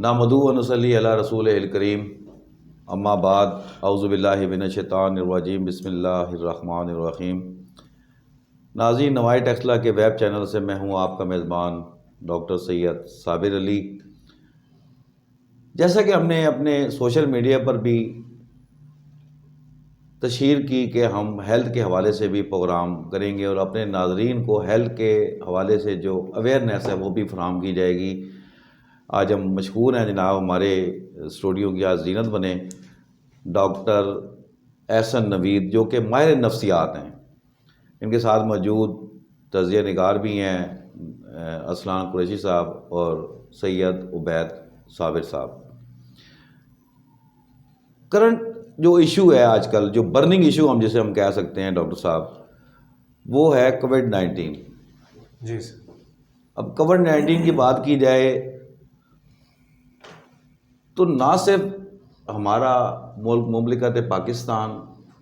نحمدہ و نصلی علی رسول الکریم، اما بعد، اعوذ باللہ من الشیطان الرجیم، بسم اللہ الرحمن الرحیم۔ ناظرین، نوائی ٹیکسلا کے ویب چینل سے میں ہوں آپ کا میزبان ڈاکٹر سید صابر علی۔ جیسا کہ ہم نے اپنے سوشل میڈیا پر بھی تشہیر کی کہ ہم ہیلتھ کے حوالے سے بھی پروگرام کریں گے اور اپنے ناظرین کو ہیلتھ کے حوالے سے جو اویئرنیس ہے وہ بھی فراہم کی جائے گی۔ آج ہم مشکور ہیں جناب، ہمارے اسٹوڈیو کی آج زینت بنے ڈاکٹر احسن نوید، جو کہ ماہر نفسیات ہیں۔ ان کے ساتھ موجود تجزیہ نگار بھی ہیں اسلان قریشی صاحب اور سید عبید صابر صاحب۔ کرنٹ جو ایشو ہے آج کل، جو برننگ ایشو ہم کہہ سکتے ہیں ڈاکٹر صاحب، وہ ہے کووڈ-19۔ جی سر۔ اب کووڈ-19 کی بات کی جائے تو نہ صرف ہمارا ملک مملکت پاکستان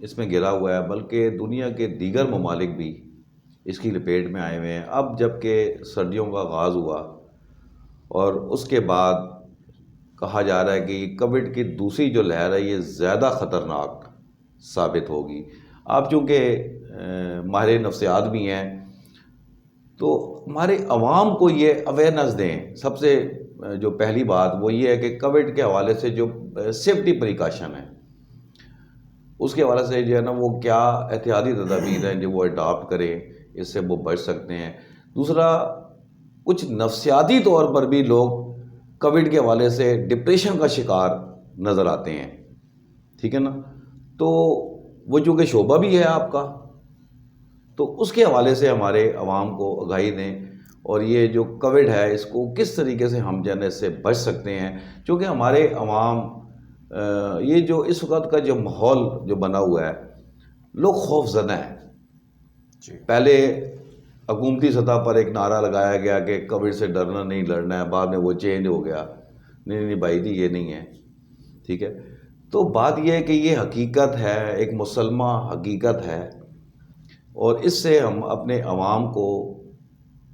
اس میں گھرا ہوا ہے، بلکہ دنیا کے دیگر ممالک بھی اس کی لپیٹ میں آئے ہوئے ہیں۔ اب جب کہ سردیوں کا آغاز ہوا اور اس کے بعد کہا جا رہا ہے کہ کووڈ کی دوسری جو لہر ہے یہ زیادہ خطرناک ثابت ہوگی۔ آپ چونکہ ماہر نفسیات بھی ہیں تو ہمارے عوام کو یہ اویئرنیس دیں۔ سب سے جو پہلی بات وہ یہ ہے کہ کووڈ کے حوالے سے جو سیفٹی پریکاشن ہے اس کے حوالے سے جو ہے نا وہ کیا احتیاطی تدابیر ہیں جو وہ اڈاپٹ کریں، اس سے وہ بچ سکتے ہیں۔ دوسرا، کچھ نفسیاتی طور پر بھی لوگ کووڈ کے حوالے سے ڈپریشن کا شکار نظر آتے ہیں، ٹھیک ہے نا؟ تو وہ چونکہ شعبہ بھی ہے آپ کا، تو اس کے حوالے سے ہمارے عوام کو آگاہی دیں، اور یہ جو کووڈ ہے اس کو کس طریقے سے ہم جانے سے بچ سکتے ہیں، چونکہ ہمارے عوام یہ جو اس وقت کا جو ماحول جو بنا ہوا ہے، لوگ خوف زدہ ہیں۔ پہلے حکومتی سطح پر ایک نعرہ لگایا گیا کہ کووڈ سے ڈرنا نہیں، لڑنا ہے، بعد میں وہ چینج ہو گیا، نہیں بھائی جی یہ نہیں ہے، ٹھیک ہے؟ تو بات یہ ہے کہ یہ حقیقت ہے، ایک مسلمہ حقیقت ہے، اور اس سے ہم اپنے عوام کو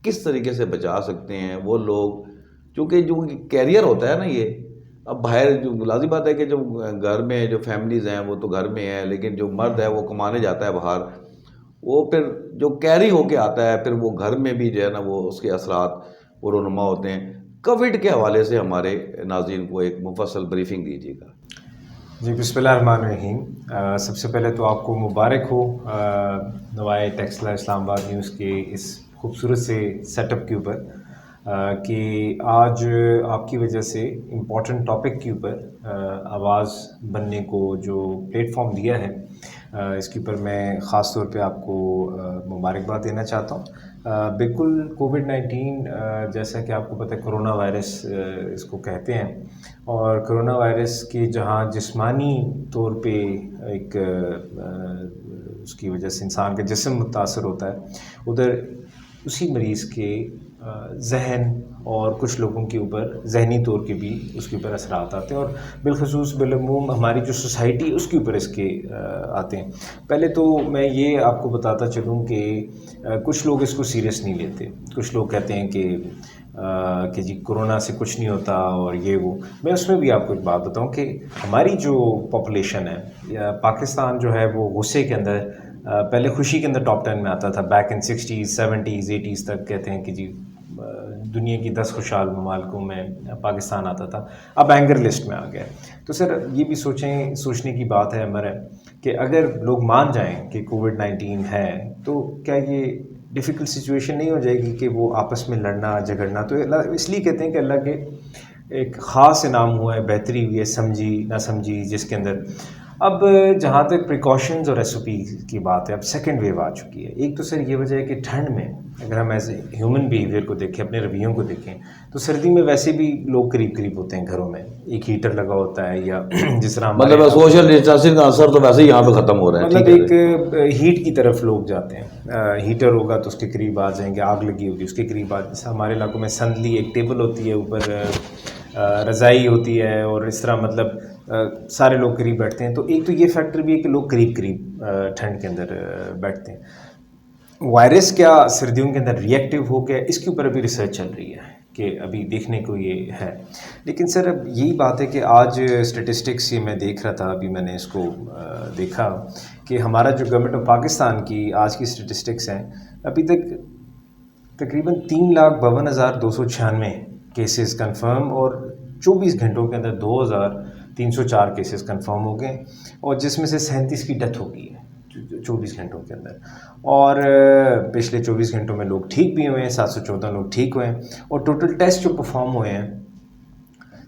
کس طریقے سے بچا سکتے ہیں۔ وہ لوگ چونکہ جو کیریئر ہوتا ہے نا، یہ اب باہر جو لازم بات ہے کہ جو گھر میں جو فیملیز ہیں وہ تو گھر میں ہیں، لیکن جو مرد ہے وہ کمانے جاتا ہے باہر، وہ پھر جو کیری ہو کے آتا ہے پھر وہ گھر میں بھی جو ہے نا وہ اس کے اثرات وہ رونما ہوتے ہیں۔ کووڈ کے حوالے سے ہمارے ناظرین کو ایک مفصل بریفنگ دیجیے گا۔ جی، بسم اللہ الرحمن الرحیم۔ سب سے پہلے تو آپ کو مبارک ہو نوائی ٹیکسلا اسلام آباد نیوز کے اس خوبصورت سے سیٹ اپ کے اوپر، کہ آج آپ کی وجہ سے امپورٹنٹ ٹاپک کے اوپر آواز بننے کو جو پلیٹ فارم دیا ہے، اس کے اوپر میں خاص طور پہ آپ کو مبارکباد دینا چاہتا ہوں۔ بالکل کووڈ-19 جیسا کہ آپ کو پتہ ہے کرونا وائرس اس کو کہتے ہیں، اور کرونا وائرس کی جہاں جسمانی طور پہ ایک اس کی وجہ سے انسان کا جسم متاثر ہوتا ہے، ادھر اسی مریض کے ذہن اور کچھ لوگوں کے اوپر ذہنی طور کے بھی اس کے اوپر اثرات آتے ہیں، اور بالخصوص بالعموم ہماری جو سوسائٹی اس کے اوپر اس کے آتے ہیں۔ پہلے تو میں یہ آپ کو بتاتا چلوں کہ کچھ لوگ اس کو سیریس نہیں لیتے، کچھ لوگ کہتے ہیں کہ جی کرونا سے کچھ نہیں ہوتا اور یہ وہ۔ میں اس میں بھی آپ کو ایک بات بتاؤں کہ ہماری جو پاپولیشن ہے، یا پاکستان جو ہے وہ غصے کے اندر پہلے خوشی کے اندر ٹاپ 10 میں آتا تھا، back in 60s 70s 80s تک کہتے ہیں کہ جی دنیا کی 10 خوشحال ممالکوں میں پاکستان آتا تھا، اب اینگر لسٹ میں آ گیا۔ تو سر یہ بھی سوچنے کی بات ہے ہمارا کہ اگر لوگ مان جائیں کہ کووڈ-19 ہے تو کیا یہ ڈیفیکلٹ سچویشن نہیں ہو جائے گی کہ وہ آپس میں لڑنا جھگڑنا؟ تو اللہ اس لیے کہتے ہیں کہ اللہ کے ایک خاص انعام ہوا ہے، بہتری ہوئی ہے، سمجھی نہ سمجھی جس کے اندر۔ اب جہاں تک پریکاشنز اور ایس او پی کی بات ہے، اب سیکنڈ ویو آ چکی ہے۔ ایک تو سر یہ وجہ ہے کہ ٹھنڈ میں اگر ہم ایز اے ہیومن بیہیویئر کو دیکھیں، اپنے رویوں کو دیکھیں، تو سردی میں ویسے بھی لوگ قریب قریب ہوتے ہیں گھروں میں، ایک ہیٹر لگا ہوتا ہے، یا جس طرح مطلب سوشل ڈسٹینسنگ کا اثر تو ویسے ہی یہاں پہ ختم ہو رہا ہے، مطلب ایک ہیٹ کی طرف لوگ جاتے ہیں۔ ہیٹر ہوگا تو اس کے قریب آ جائیں گے، آگ لگی ہوگی اس کے قریب ہمارے علاقوں میں سندلی ایک ٹیبل ہوتی ہے، اوپر رضائی ہوتی ہے، اور اس طرح مطلب سارے لوگ قریب بیٹھتے ہیں۔ تو ایک تو یہ فیکٹر بھی ہے کہ لوگ قریب قریب ٹھنڈ کے اندر بیٹھتے ہیں۔ وائرس کیا سردیوں کے اندر ری ایکٹیو ہو گیا، اس کے اوپر ابھی ریسرچ چل رہی ہے کہ ابھی دیکھنے کو یہ ہے. لیکن سر اب یہی بات ہے کہ آج اسٹیٹسٹکس یہ میں دیکھ رہا تھا، ابھی میں نے اس کو دیکھا کہ ہمارا جو گورنمنٹ آف پاکستان کی آج کی اسٹیٹسٹکس ہیں، ابھی تک تقریباً 3,52,296 کیسز کنفرم اور 24 گھنٹوں کے اندر 2,304 کیسز کنفرم ہو گئے، اور جس میں سے 37 کی ڈیتھ ہو گئی ہے 24 گھنٹوں کے اندر. اور پچھلے 24 گھنٹوں میں لوگ ٹھیک بھی ہوئے ہیں، 714 لوگ ٹھیک ہوئے ہیں. اور ٹوٹل ٹیسٹ جو پرفارم ہوئے ہیں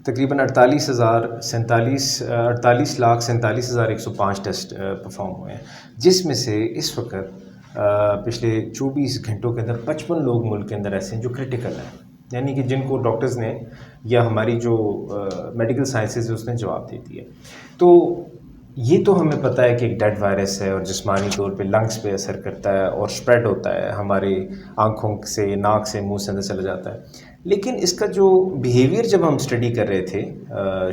تقریباً 48,47,105 ٹیسٹ پرفارم ہوئے ہیں، جس میں سے اس وقت پچھلے 24 گھنٹوں کے اندر 55 لوگ ملک کے اندر ایسے ہیں جو کرٹیکل ہیں، یعنی کہ جن کو ڈاکٹرز نے یا ہماری جو میڈیکل سائنسز ہے اس نے جواب دے دی ہے. تو یہ تو ہمیں پتہ ہے کہ ایک ڈیڈ وائرس ہے اور جسمانی طور پہ لنگس پہ اثر کرتا ہے اور اسپریڈ ہوتا ہے، ہمارے آنکھوں سے، ناک سے، منہ سے اندر چلا جاتا ہے. لیکن اس کا جو بیہیویئر جب ہم اسٹڈی کر رہے تھے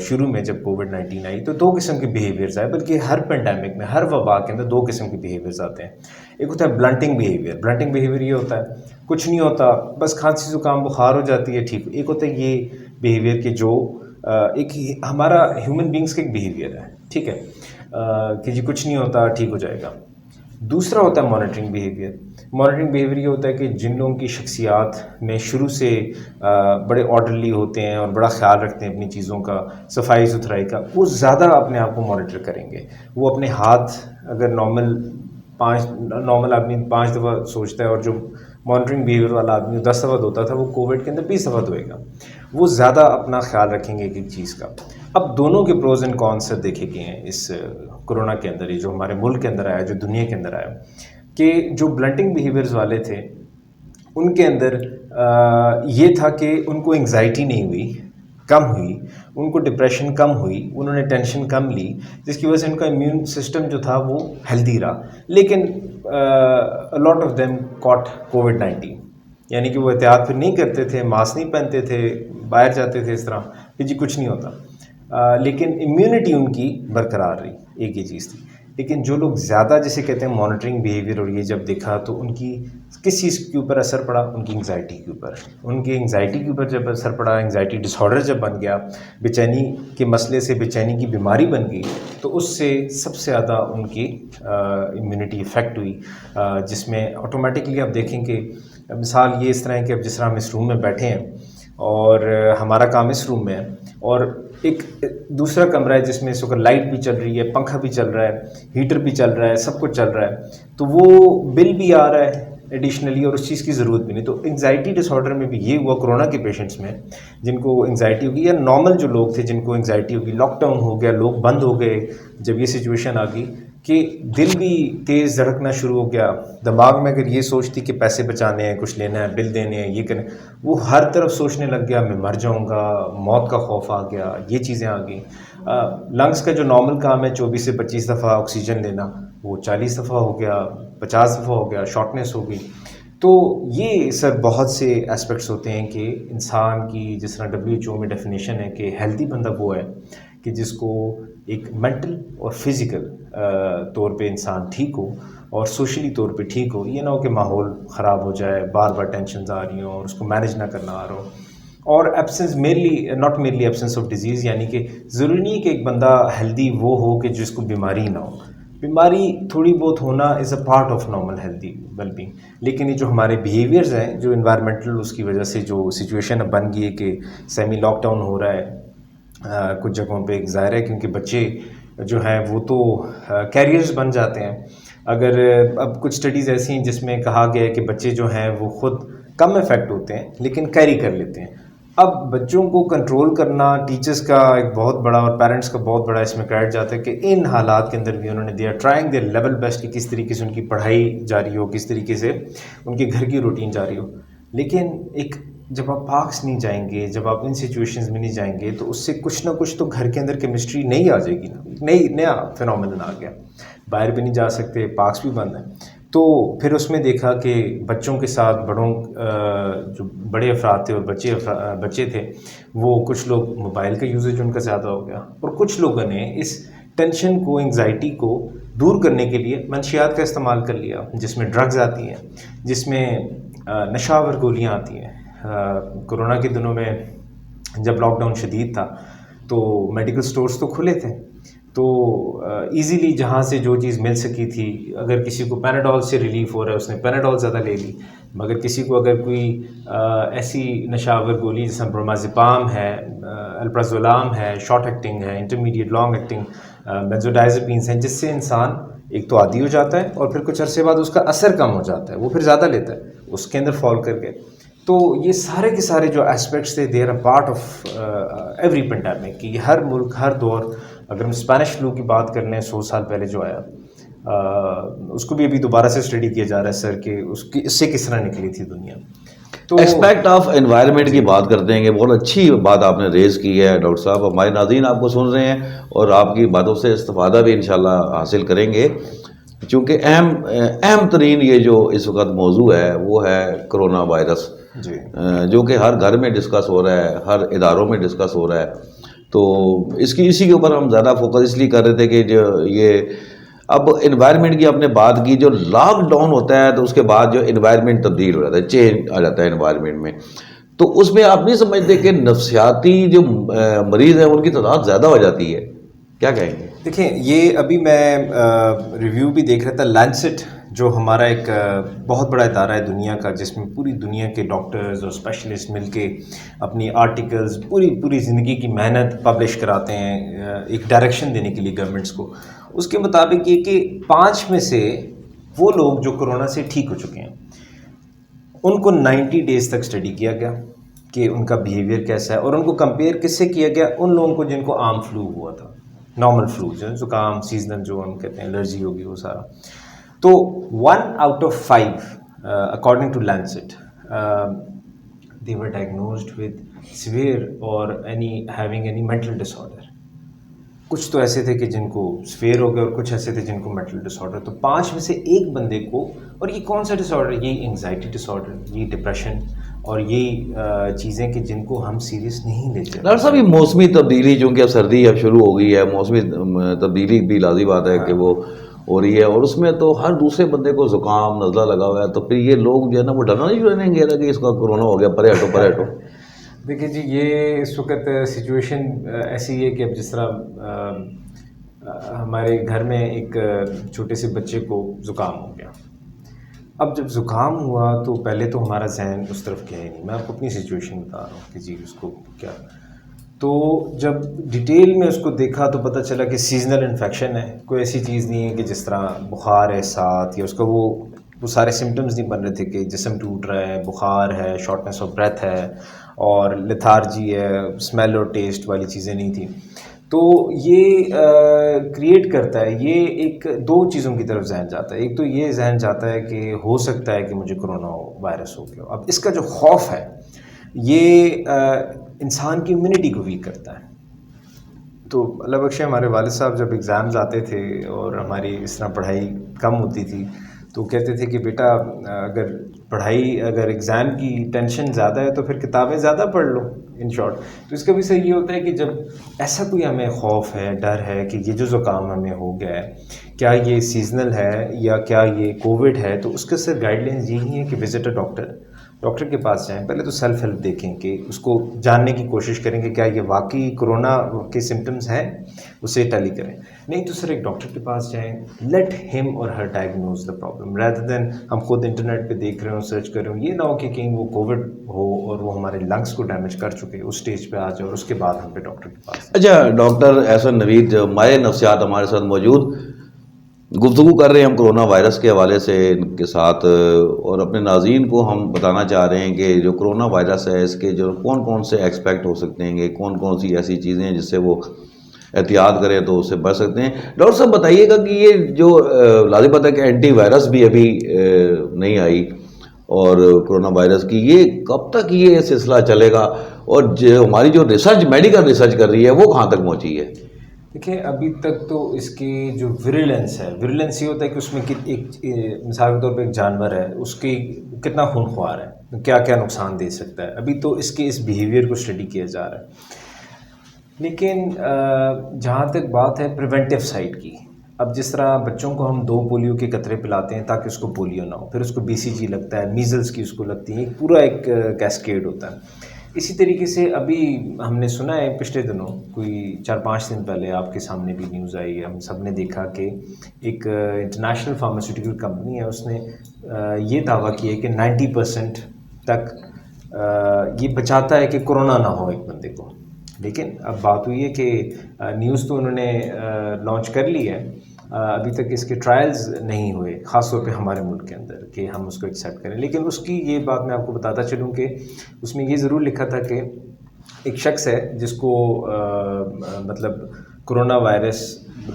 شروع میں جب کووڈ-19 آئی، تو 2 قسم کے بیہیویئرز آئے، بلکہ ہر پینڈیمک میں، ہر وبا کے اندر 2 قسم کے بیہیویئرز آتے ہیں. ایک ہوتا ہے بلنٹنگ بیہیویئر. بلنٹنگ بیہیویئر یہ ہوتا ہے کچھ نہیں ہوتا، بس کھانسی زکام بخار ہو جاتی ہے، ٹھیک. ایک ہوتا ہے یہ بیہیویئر کہ جو ایک ہمارا ہیومن بینگس کا ایک بیہیویئر ہے، ٹھیک ہے، کہ جی کچھ نہیں ہوتا، ٹھیک ہو جائے گا. دوسرا ہوتا ہے مانیٹرنگ بیہیویئر. مانیٹرنگ بیہیویئر یہ ہوتا ہے کہ جن لوگوں کی شخصیات میں شروع سے بڑے آرڈرلی ہوتے ہیں اور بڑا خیال رکھتے ہیں اپنی چیزوں کا، صفائی ستھرائی کا، وہ زیادہ اپنے آپ کو مانیٹر کریں گے. وہ اپنے ہاتھ اگر نارمل آدمی 5 دفعہ سوچتا ہے، اور جو مانیٹرنگ بیہیویئر والا آدمی 10 دفعہ دھوتا تھا، وہ کووڈ کے اندر 20 دفعہ دھوئے گا. وہ زیادہ اپنا خیال رکھیں گے ایک چیز کا. اب دونوں کے پروز اینڈ کونس دیکھے گئے ہیں اس کرونا کے اندر، یہ جو ہمارے ملک کے اندر آیا، جو دنیا کے اندر آیا، کہ جو بلنٹنگ بیہیویئرز والے تھے ان کے اندر یہ تھا کہ ان کو انگزائٹی نہیں ہوئی، کم ہوئی، ان کو ڈپریشن کم ہوئی، انہوں نے ٹینشن کم لی، جس کی وجہ سے ان کا امیون سسٹم جو تھا وہ ہیلدی رہا. لیکن لاٹ آف دیم کاٹ کووڈ-19، یعنی کہ وہ احتیاط پھر نہیں کرتے تھے، ماسک نہیں پہنتے تھے، باہر جاتے تھے اس طرح کہ جی کچھ نہیں ہوتا، لیکن امیونٹی ان کی برقرار رہی. ایک یہ چیز تھی. لیکن جو لوگ زیادہ جسے کہتے ہیں مانیٹرنگ بیہیویئر، اور یہ جب دیکھا تو ان کی کس چیز کے اوپر اثر پڑا؟ ان کی انگزائٹی کے اوپر. ان کی انگزائٹی کے اوپر جب اثر پڑا، انگزائٹی ڈس آرڈر جب بن گیا، بے کے مسئلے سے بے چینی کی بیماری بن گئی، تو اس سے سب سے زیادہ ان کی امیونٹی افیکٹ ہوئی، جس میں آٹومیٹکلی آپ دیکھیں کہ مثال یہ اس طرح ہے کہ اب جس طرح ہم اس روم میں بیٹھے ہیں اور ہمارا کام اس روم میں ہے، اور ایک دوسرا کمرہ ہے جس میں اس وقت لائٹ بھی چل رہی ہے، پنکھا بھی چل رہا ہے، ہیٹر بھی چل رہا ہے، سب کچھ چل رہا ہے، تو وہ بل بھی آ رہا ہے ایڈیشنلی، اور اس چیز کی ضرورت بھی نہیں. تو انگزائٹی ڈس آرڈر میں بھی یہ ہوا کرونا کے پیشنٹس میں، جن کو انگزائٹی ہوگی، یا نارمل جو لوگ تھے جن کو انگزائٹی ہوگی، لاک ڈاؤن ہو گیا، لوگ بند ہو گئے، جب یہ سچویشن آ گئی کہ دل بھی تیز دھڑکنا شروع ہو گیا، دماغ میں اگر یہ سوچتی کہ پیسے بچانے ہیں، کچھ لینا ہے، بل دینے ہیں، یہ کریں، وہ ہر طرف سوچنے لگ گیا میں مر جاؤں گا، موت کا خوف آ گیا، یہ چیزیں آ گئیں. لنگس کا جو نارمل کام ہے 24 سے 25 دفعہ آکسیجن لینا، وہ 40 دفعہ ہو گیا، 50 دفعہ ہو گیا، شارٹنیس ہو گئی. تو یہ سر بہت سے اسپیکٹس ہوتے ہیں کہ انسان کی، جس طرح WHO میں ڈیفینیشن ہے کہ ہیلدی بندہ وہ ہے کہ جس کو ایک مینٹل اور فزیکل طور پہ انسان ٹھیک ہو اور سوشلی طور پہ ٹھیک ہو. یہ نہ ہو کہ ماحول خراب ہو جائے، بار بار ٹینشنز آ رہی ہوں اور اس کو مینیج نہ کرنا آ رہا ہو. اور absence not میرلی absence of disease, یعنی کہ ضروری نہیں کہ ایک بندہ ہیلدی وہ ہو کہ جس کو بیماری نہ ہو. بیماری تھوڑی بہت ہونا is a part of normal healthy well being. لیکن یہ جو ہمارے بیہیویئرز ہیں، جو انوائرمنٹل اس کی وجہ سے جو سچویشن اب بن گئی ہے کہ سیمی لاک ڈاؤن ہو رہا ہے کچھ جگہوں پہ، ظاہر ہے کیونکہ بچے جو ہیں وہ تو کیریئرز بن جاتے ہیں. اگر اب کچھ اسٹڈیز ایسی ہیں جس میں کہا گیا ہے کہ بچے جو ہیں وہ خود کم افیکٹ ہوتے ہیں لیکن کیری کر لیتے ہیں. اب بچوں کو کنٹرول کرنا ٹیچرز کا ایک بہت بڑا اور پیرنٹس کا بہت بڑا اس میں کریڈٹ جاتا ہے کہ ان حالات کے اندر بھی انہوں نے they are trying their level best کہ کس طریقے سے ان کی پڑھائی جاری ہو، کس طریقے سے ان کے گھر کی روٹین جاری ہو. لیکن ایک جب آپ پارکس نہیں جائیں گے، جب آپ ان سچویشنز میں نہیں جائیں گے، تو اس سے کچھ نہ کچھ تو گھر کے اندر کیمسٹری نہیں آ جائے گی نا. نیا فینومینن آ گیا، باہر بھی نہیں جا سکتے، پارکس بھی بند ہیں. تو پھر اس میں دیکھا کہ بچوں کے ساتھ بڑوں جو بڑے افراد تھے اور بچے تھے، وہ کچھ لوگ موبائل کا یوزیج ان کا زیادہ ہو گیا، اور کچھ لوگوں نے اس ٹینشن کو، انگزائٹی کو دور کرنے کے لیے منشیات کا استعمال کر لیا، جس میں ڈرگز آتی ہیں، جس میں نشہ آور گولیاں آتی ہیں، کورونا کے دنوں میں جب لاک ڈاؤن شدید تھا تو میڈیکل سٹورز تو کھلے تھے، تو ایزیلی جہاں سے جو چیز مل سکی تھی، اگر کسی کو پیناڈول سے ریلیف ہو رہا ہے اس نے پیناڈول زیادہ لے لی، مگر کسی کو اگر کوئی ایسی نشاور گولی جیسا برمازیپام ہے، الپرازولام ہے، شارٹ ایکٹنگ ہے، انٹرمیڈیٹ لانگ ایکٹنگ بینزوڈائزپینس ہیں، جس سے انسان ایک تو عادی ہو جاتا ہے اور پھر کچھ عرصے بعد اس کا اثر کم ہو جاتا ہے، وہ پھر زیادہ لیتا ہے، اس کے اندر فال کر کے. تو یہ سارے کے سارے جو اسپیکٹس تھے، they are a part of every pandemic. کہ ہر ملک، ہر دور، اگر ہم اسپینش فلو کی بات کر لیں 100 سال پہلے جو آیا، اس کو بھی ابھی دوبارہ سے اسٹڈی کیا جا رہا ہے سر کہ اس سے کس طرح نکلی تھی دنیا. تو ایکسپیکٹ آف انوائرمنٹ کی بات کرتے ہیں کہ بہت اچھی بات آپ نے ریز کی ہے ڈاکٹر صاحب. ہمارے ناظرین آپ کو سن رہے ہیں اور آپ کی باتوں سے استفادہ بھی انشاءاللہ حاصل کریں گے، چونکہ اہم ترین یہ جو اس وقت موضوع ہے وہ ہے کرونا وائرس، جی جو کہ ہر گھر میں ڈسکس ہو رہا ہے، ہر اداروں میں ڈسکس ہو رہا ہے. تو اسی کے اوپر ہم زیادہ فوکس اس لیے کر رہے تھے کہ جو یہ اب انوائرمنٹ کی آپ نے بات کی، جو لاک ڈاؤن ہوتا ہے تو اس کے بعد جو انوائرمنٹ تبدیل ہو جاتا ہے، چینج آ جاتا ہے انوائرمنٹ میں. تو اس میں آپ نہیں سمجھتے کہ نفسیاتی جو مریض ہیں ان کی تعداد زیادہ ہو جاتی ہے؟ کیا کہیں گے؟ دیکھیں، یہ ابھی میں ریویو بھی دیکھ رہا تھا. لینسٹ جو ہمارا ایک بہت بڑا ادارہ ہے دنیا کا، جس میں پوری دنیا کے ڈاکٹرز اور اسپیشلسٹ مل کے اپنی آرٹیکلز پوری زندگی کی محنت پبلش کراتے ہیں ایک ڈائریکشن دینے کے لیے گورنمنٹس کو. اس کے مطابق یہ کہ 5 میں سے وہ لوگ جو کرونا سے ٹھیک ہو چکے ہیں ان کو 90 ڈیز تک اسٹڈی کیا گیا کہ ان کا بیہیویئر کیسا ہے، اور ان کو کمپیئر کس سے کیا گیا؟ ان لوگوں کو جن کو عام فلو ہوا تھا، نارمل فلو، جو ہے زکام، سیزنل جو ہم کہتے ہیں، الرجی ہوگی، وہ سارا. تو 1 out of 5 according to Lancet they were diagnosed with severe or having any mental disorder. کچھ تو ایسے تھے کہ جن کو سفیر ہو گئے اور کچھ ایسے تھے جن کو مینٹل ڈس آرڈر. تو 5 میں سے ایک بندے کو، اور یہ کون سا ڈس آرڈر؟ یہی انگزائٹی ڈس آرڈر، یہ ڈپریشن، اور یہی چیزیں کہ جن کو ہم سیریس نہیں لیتے. ڈاکٹر صاحب، یہ موسمی تبدیلی، چونکہ اب سردی اب شروع ہو گئی ہے، موسمی تبدیلی بھی لازمی بات ہے کہ وہ ہو رہی ہے، اور اس میں تو ہر دوسرے بندے کو زکام، نزلہ لگا ہوا ہے. تو پھر یہ لوگ جو ہے نا وہ ڈرنا نہیں شروع نہیں گیا کہ اس کا کرونا ہو گیا، پرے ہٹو پرے ہٹو. دیکھیے جی، یہ اس وقت سچویشن ایسی ہے کہ اب جس طرح ہمارے گھر میں ایک چھوٹے سے بچے کو زکام ہو گیا. اب جب زکام ہوا تو پہلے تو ہمارا ذہن اس طرف گیا ہی نہیں. میں آپ کو اپنی سچویشن بتا رہا ہوں کہ جی اس کو کیا. تو جب ڈیٹیل میں اس کو دیکھا تو پتہ چلا کہ سیزنل انفیکشن ہے، کوئی ایسی چیز نہیں ہے کہ جس طرح بخار ہے ساتھ، یا اس کا وہ سارے سمٹمز نہیں بن رہے تھے کہ جسم ٹوٹ رہا ہے، بخار ہے، شارٹنیس آف بریتھ ہے، اور لیتھارجی ہے، اسمیل اور ٹیسٹ والی چیزیں نہیں تھیں. تو یہ کریٹ کرتا ہے، یہ ایک 2 چیزوں کی طرف ذہن جاتا ہے. ایک تو یہ ذہن جاتا ہے کہ ہو سکتا ہے کہ مجھے کرونا وائرس ہو گیا. اب اس کا جو خوف ہے یہ انسان کی امیونٹی کو ویک کرتا ہے. تو اللہ بخشے ہمارے والد صاحب جب ایگزامز آتے تھے اور ہماری اس طرح پڑھائی کم ہوتی تھی تو کہتے تھے کہ بیٹا اگر ایگزام کی ٹینشن زیادہ ہے تو پھر کتابیں زیادہ پڑھ لو، ان شارٹ. تو اس کا بھی صحیح یہ ہوتا ہے کہ جب ایسا کوئی ہمیں خوف ہے، ڈر ہے کہ یہ جو زکام ہمیں ہو گیا ہے کیا یہ سیزنل ہے یا کیا یہ کووڈ ہے، تو اس کے سر گائیڈ لائنز یہی ہیں کہ وزٹ اے ڈاکٹر کے پاس جائیں. پہلے تو سیلف ہیلپ دیکھیں کہ اس کو جاننے کی کوشش کریں کہ کیا یہ واقعی کرونا کے سمٹمز ہیں، اسے ٹیلی کریں. نہیں تو سر ایک ڈاکٹر کے پاس جائیں. لیٹ ہم اور ہر diagnose the problem rather than ہم خود انٹرنیٹ پہ دیکھ رہے ہوں، سرچ کر رہے ہوں. یہ نہ ہو کہ کہیں وہ کووڈ ہو اور وہ ہمارے لنگس کو ڈیمیج کر چکے، اس سٹیج پہ آ جائے اور اس کے بعد ہم پہ ڈاکٹر کے پاس. اچھا ڈاکٹر احسن نوید، ماہر نفسیات ہمارے ساتھ موجود، گفتگو کر رہے ہیں ہم کرونا وائرس کے حوالے سے ان کے ساتھ، اور اپنے ناظرین کو ہم بتانا چاہ رہے ہیں کہ جو کرونا وائرس ہے اس کے جو کون سے ایکسپیکٹ ہو سکتے ہیں، کہ کون سی ایسی چیزیں ہیں جس سے وہ احتیاط کریں تو اس سے بچ سکتے ہیں. ڈاکٹر صاحب بتائیے گا کہ یہ جو لازم پتہ ہے کہ اینٹی وائرس بھی ابھی نہیں آئی اور کرونا وائرس کی، یہ کب تک یہ سلسلہ چلے گا، اور جو ہماری جو ریسرچ میڈیکل ریسرچ کر رہی ہے وہ کہاں تک پہنچی ہے؟ دیکھیں ابھی تک تو اس کی جو ویرولنس یہ ہوتا ہے کہ اس میں ایک مثال کے طور پہ ایک جانور ہے، اس کی کتنا خون خوار ہے، کیا کیا نقصان دے سکتا ہے. ابھی تو اس بیہیویئر کو اسٹڈی کیا جا رہا ہے. لیکن جہاں تک بات ہے پریونٹیو سائڈ کی، اب جس طرح بچوں کو ہم 2 پولیو کے قطرے پلاتے ہیں تاکہ اس کو پولیو نہ ہو، پھر اس کو BCG لگتا ہے، میزلس کی اس کو لگتی ہے، ایک پورا ایک کیسکیڈ ہوتا ہے. اسی طریقے سے ابھی ہم نے سنا ہے پچھلے دنوں، کوئی 4-5 دن پہلے آپ کے سامنے بھی نیوز آئی ہے، ہم سب نے دیکھا کہ ایک انٹرنیشنل فارماسیوٹیکل کمپنی ہے، اس نے یہ دعویٰ کیا ہے کہ 90% تک یہ بچاتا ہے کہ کورونا نہ ہو ایک بندے کو. لیکن اب بات ہوئی ہے کہ نیوز تو انہوں نے لانچ کر لی ہے، ابھی تک اس کے ٹرائلز نہیں ہوئے، خاص طور پہ ہمارے ملک کے اندر کہ ہم اس کو ایکسیپٹ کریں. لیکن اس کی یہ بات میں آپ کو بتاتا چلوں کہ اس میں یہ ضرور لکھا تھا کہ ایک شخص ہے جس کو مطلب کرونا وائرس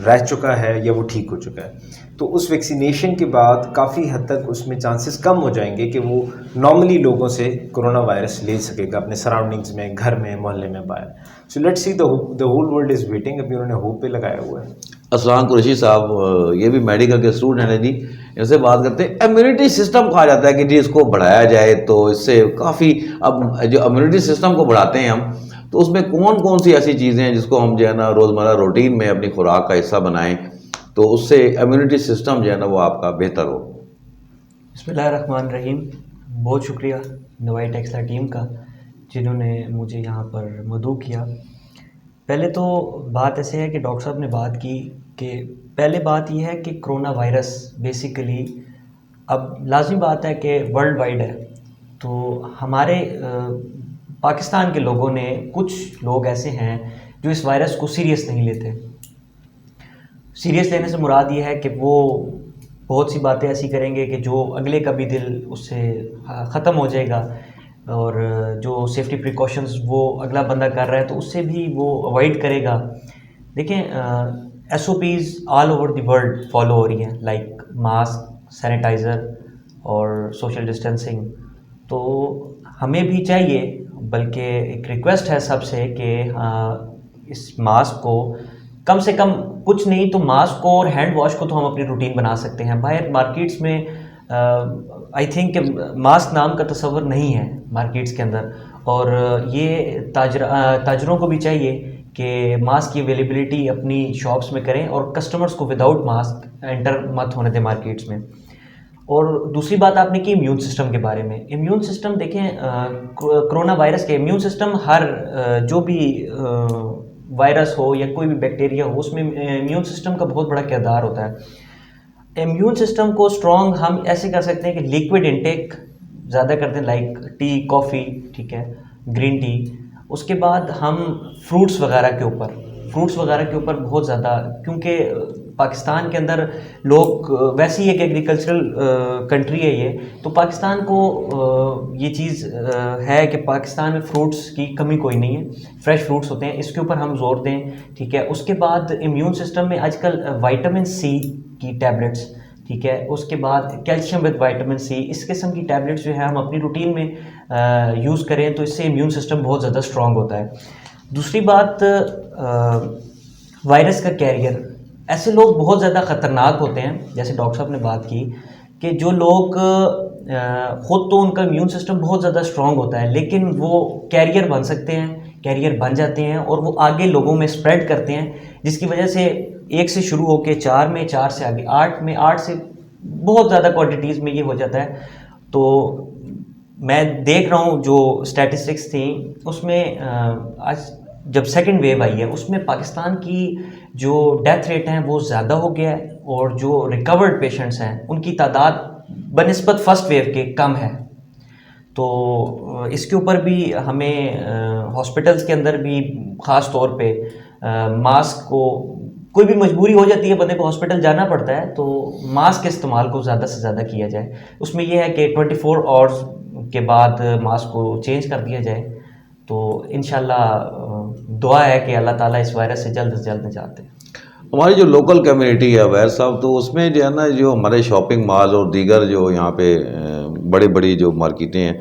رہ چکا ہے یا وہ ٹھیک ہو چکا ہے، تو اس ویکسینیشن کے بعد کافی حد تک اس میں چانسز کم ہو جائیں گے کہ وہ نارملی لوگوں سے کرونا وائرس لے سکے گا اپنے سراؤنڈنگز میں، گھر میں، محلے میں، باہر. So let's see the whole world is waiting. ابھی انہوں نے ہوپ پہ لگایا ہوا ہے. اسلام قریشی صاحب یہ بھی میڈیکل کے اسٹوڈنٹ ہیں جی، ان سے بات کرتے ہیں. امیونٹی سسٹم کہا جاتا ہے کہ جی اس کو بڑھایا جائے تو اس سے کافی، اب جو امیونٹی سسٹم کو بڑھاتے ہیں ہم، تو اس میں کون کون سی ایسی چیزیں ہیں جس کو ہم جو ہے نا روزمرہ روٹین میں اپنی خوراک کا حصہ بنائیں تو اس سے امیونٹی سسٹم جو ہے نا وہ آپ کا بہتر ہو؟ بسم اللہ الرحمن الرحیم. بہت شکریہ نوائی ٹیکسلا ٹیم کا جنہوں نے مجھے یہاں پر مدعو کیا. پہلے تو بات ایسے ہے کہ ڈاکٹر صاحب نے بات کی کہ پہلے بات یہ ہے کہ کرونا وائرس بیسیکلی اب لازمی بات ہے کہ ورلڈ وائڈ ہے، تو ہمارے پاکستان کے لوگوں نے، کچھ لوگ ایسے ہیں جو اس وائرس کو سیریس نہیں لیتے. سیریس لینے سے مراد یہ ہے کہ وہ بہت سی باتیں ایسی کریں گے کہ جو اگلے کا بھی دل اس سے ختم ہو جائے گا، اور جو سیفٹی پریکاشنز وہ اگلا بندہ کر رہا ہے تو اس سے بھی وہ اوائڈ کرے گا. دیکھیں SOPs all over the world follow ہو رہی ہیں، لائک ماسک، سینیٹائزر اور سوشل ڈسٹینسنگ. تو ہمیں بھی چاہیے، بلکہ ایک ریکویسٹ ہے سب سے کہ اس ماسک کو کم سے کم، کچھ نہیں تو ماسک کو اور ہینڈ واش کو تو ہم اپنی روٹین بنا سکتے ہیں. باہر مارکیٹس میں آئی تھنک کہ ماسک نام کا تصور نہیں ہے مارکیٹس کے اندر، اور یہ تاجروں کو بھی چاہیے کہ ماسک کی اویلیبلٹی اپنی شاپس میں کریں اور کسٹمرز کو وداؤٹ ماسک انٹر مت ہونے دیں مارکیٹس میں. اور دوسری بات آپ نے کی امیون سسٹم کے بارے میں. امیون سسٹم دیکھیں، کرونا وائرس کے امیون سسٹم، ہر جو بھی وائرس ہو یا کوئی بھی بیکٹیریا ہو، اس میں امیون سسٹم کا بہت بڑا کردار ہوتا ہے. امیون سسٹم کو اسٹرانگ ہم ایسے کر سکتے ہیں کہ لیکوڈ انٹیک زیادہ کرتے ہیں، لائک ٹی، کافی، ٹھیک ہے، گرین ٹی. اس کے بعد ہم فروٹس وغیرہ کے اوپر بہت زیادہ، کیونکہ پاکستان کے اندر لوگ ویسے ہی ایک ایگریکلچرل کنٹری ہے یہ، تو پاکستان کو یہ چیز ہے کہ پاکستان میں فروٹس کی کمی کوئی نہیں ہے، فریش فروٹس ہوتے ہیں، اس کے اوپر ہم زور دیں. ٹھیک ہے. اس کے بعد امیون سسٹم میں آج کل وائٹامن سی کی ٹیبلٹس، ٹھیک ہے، اس کے بعد کیلشیم ود وائٹامن سی، اس قسم کی ٹیبلٹس جو ہے ہم اپنی روٹین میں یوز کریں تو اس سے امیون سسٹم بہت زیادہ اسٹرانگ ہوتا ہے. دوسری بات، وائرس کا کیریئر، ایسے لوگ بہت زیادہ خطرناک ہوتے ہیں، جیسے ڈاکٹر صاحب نے بات کی کہ جو لوگ خود تو ان کا امیون سسٹم بہت زیادہ اسٹرانگ ہوتا ہے، لیکن وہ کیریئر بن سکتے ہیں، کیریئر بن جاتے ہیں اور وہ آگے لوگوں میں اسپریڈ کرتے ہیں، جس کی وجہ سے 1 سے شروع ہو کے 4 میں، 4 سے آگے 8 میں، 8 سے بہت زیادہ کوانٹیٹیز میں یہ ہو جاتا ہے. تو میں دیکھ رہا ہوں جو اسٹیٹسٹکس تھیں اس میں آج جب سیکنڈ ویو آئی ہے اس میں پاکستان کی جو ڈیتھ ریٹ ہیں وہ زیادہ ہو گیا ہے، اور جو ریکورڈ پیشنٹس ہیں ان کی تعداد بنسبت فرسٹ ویو کے کم ہے. تو اس کے اوپر بھی ہمیں ہاسپٹلس کے اندر بھی خاص طور پہ ماسک کو، کوئی بھی مجبوری ہو جاتی ہے بندے کو ہاسپٹل جانا پڑتا ہے تو ماسک کے استعمال کو زیادہ سے زیادہ کیا جائے. اس میں یہ ہے کہ 24 آورز کے بعد ماسک کو چینج کر دیا جائے. تو انشاءاللہ دعا ہے کہ اللہ تعالیٰ اس وائرس سے جلد نجات دے. ہماری جو لوکل کمیونٹی ہے ویر صاحب، تو اس میں جو ہے نا جو ہمارے شاپنگ مال اور دیگر جو یہاں پہ بڑی جو مارکیٹیں ہیں،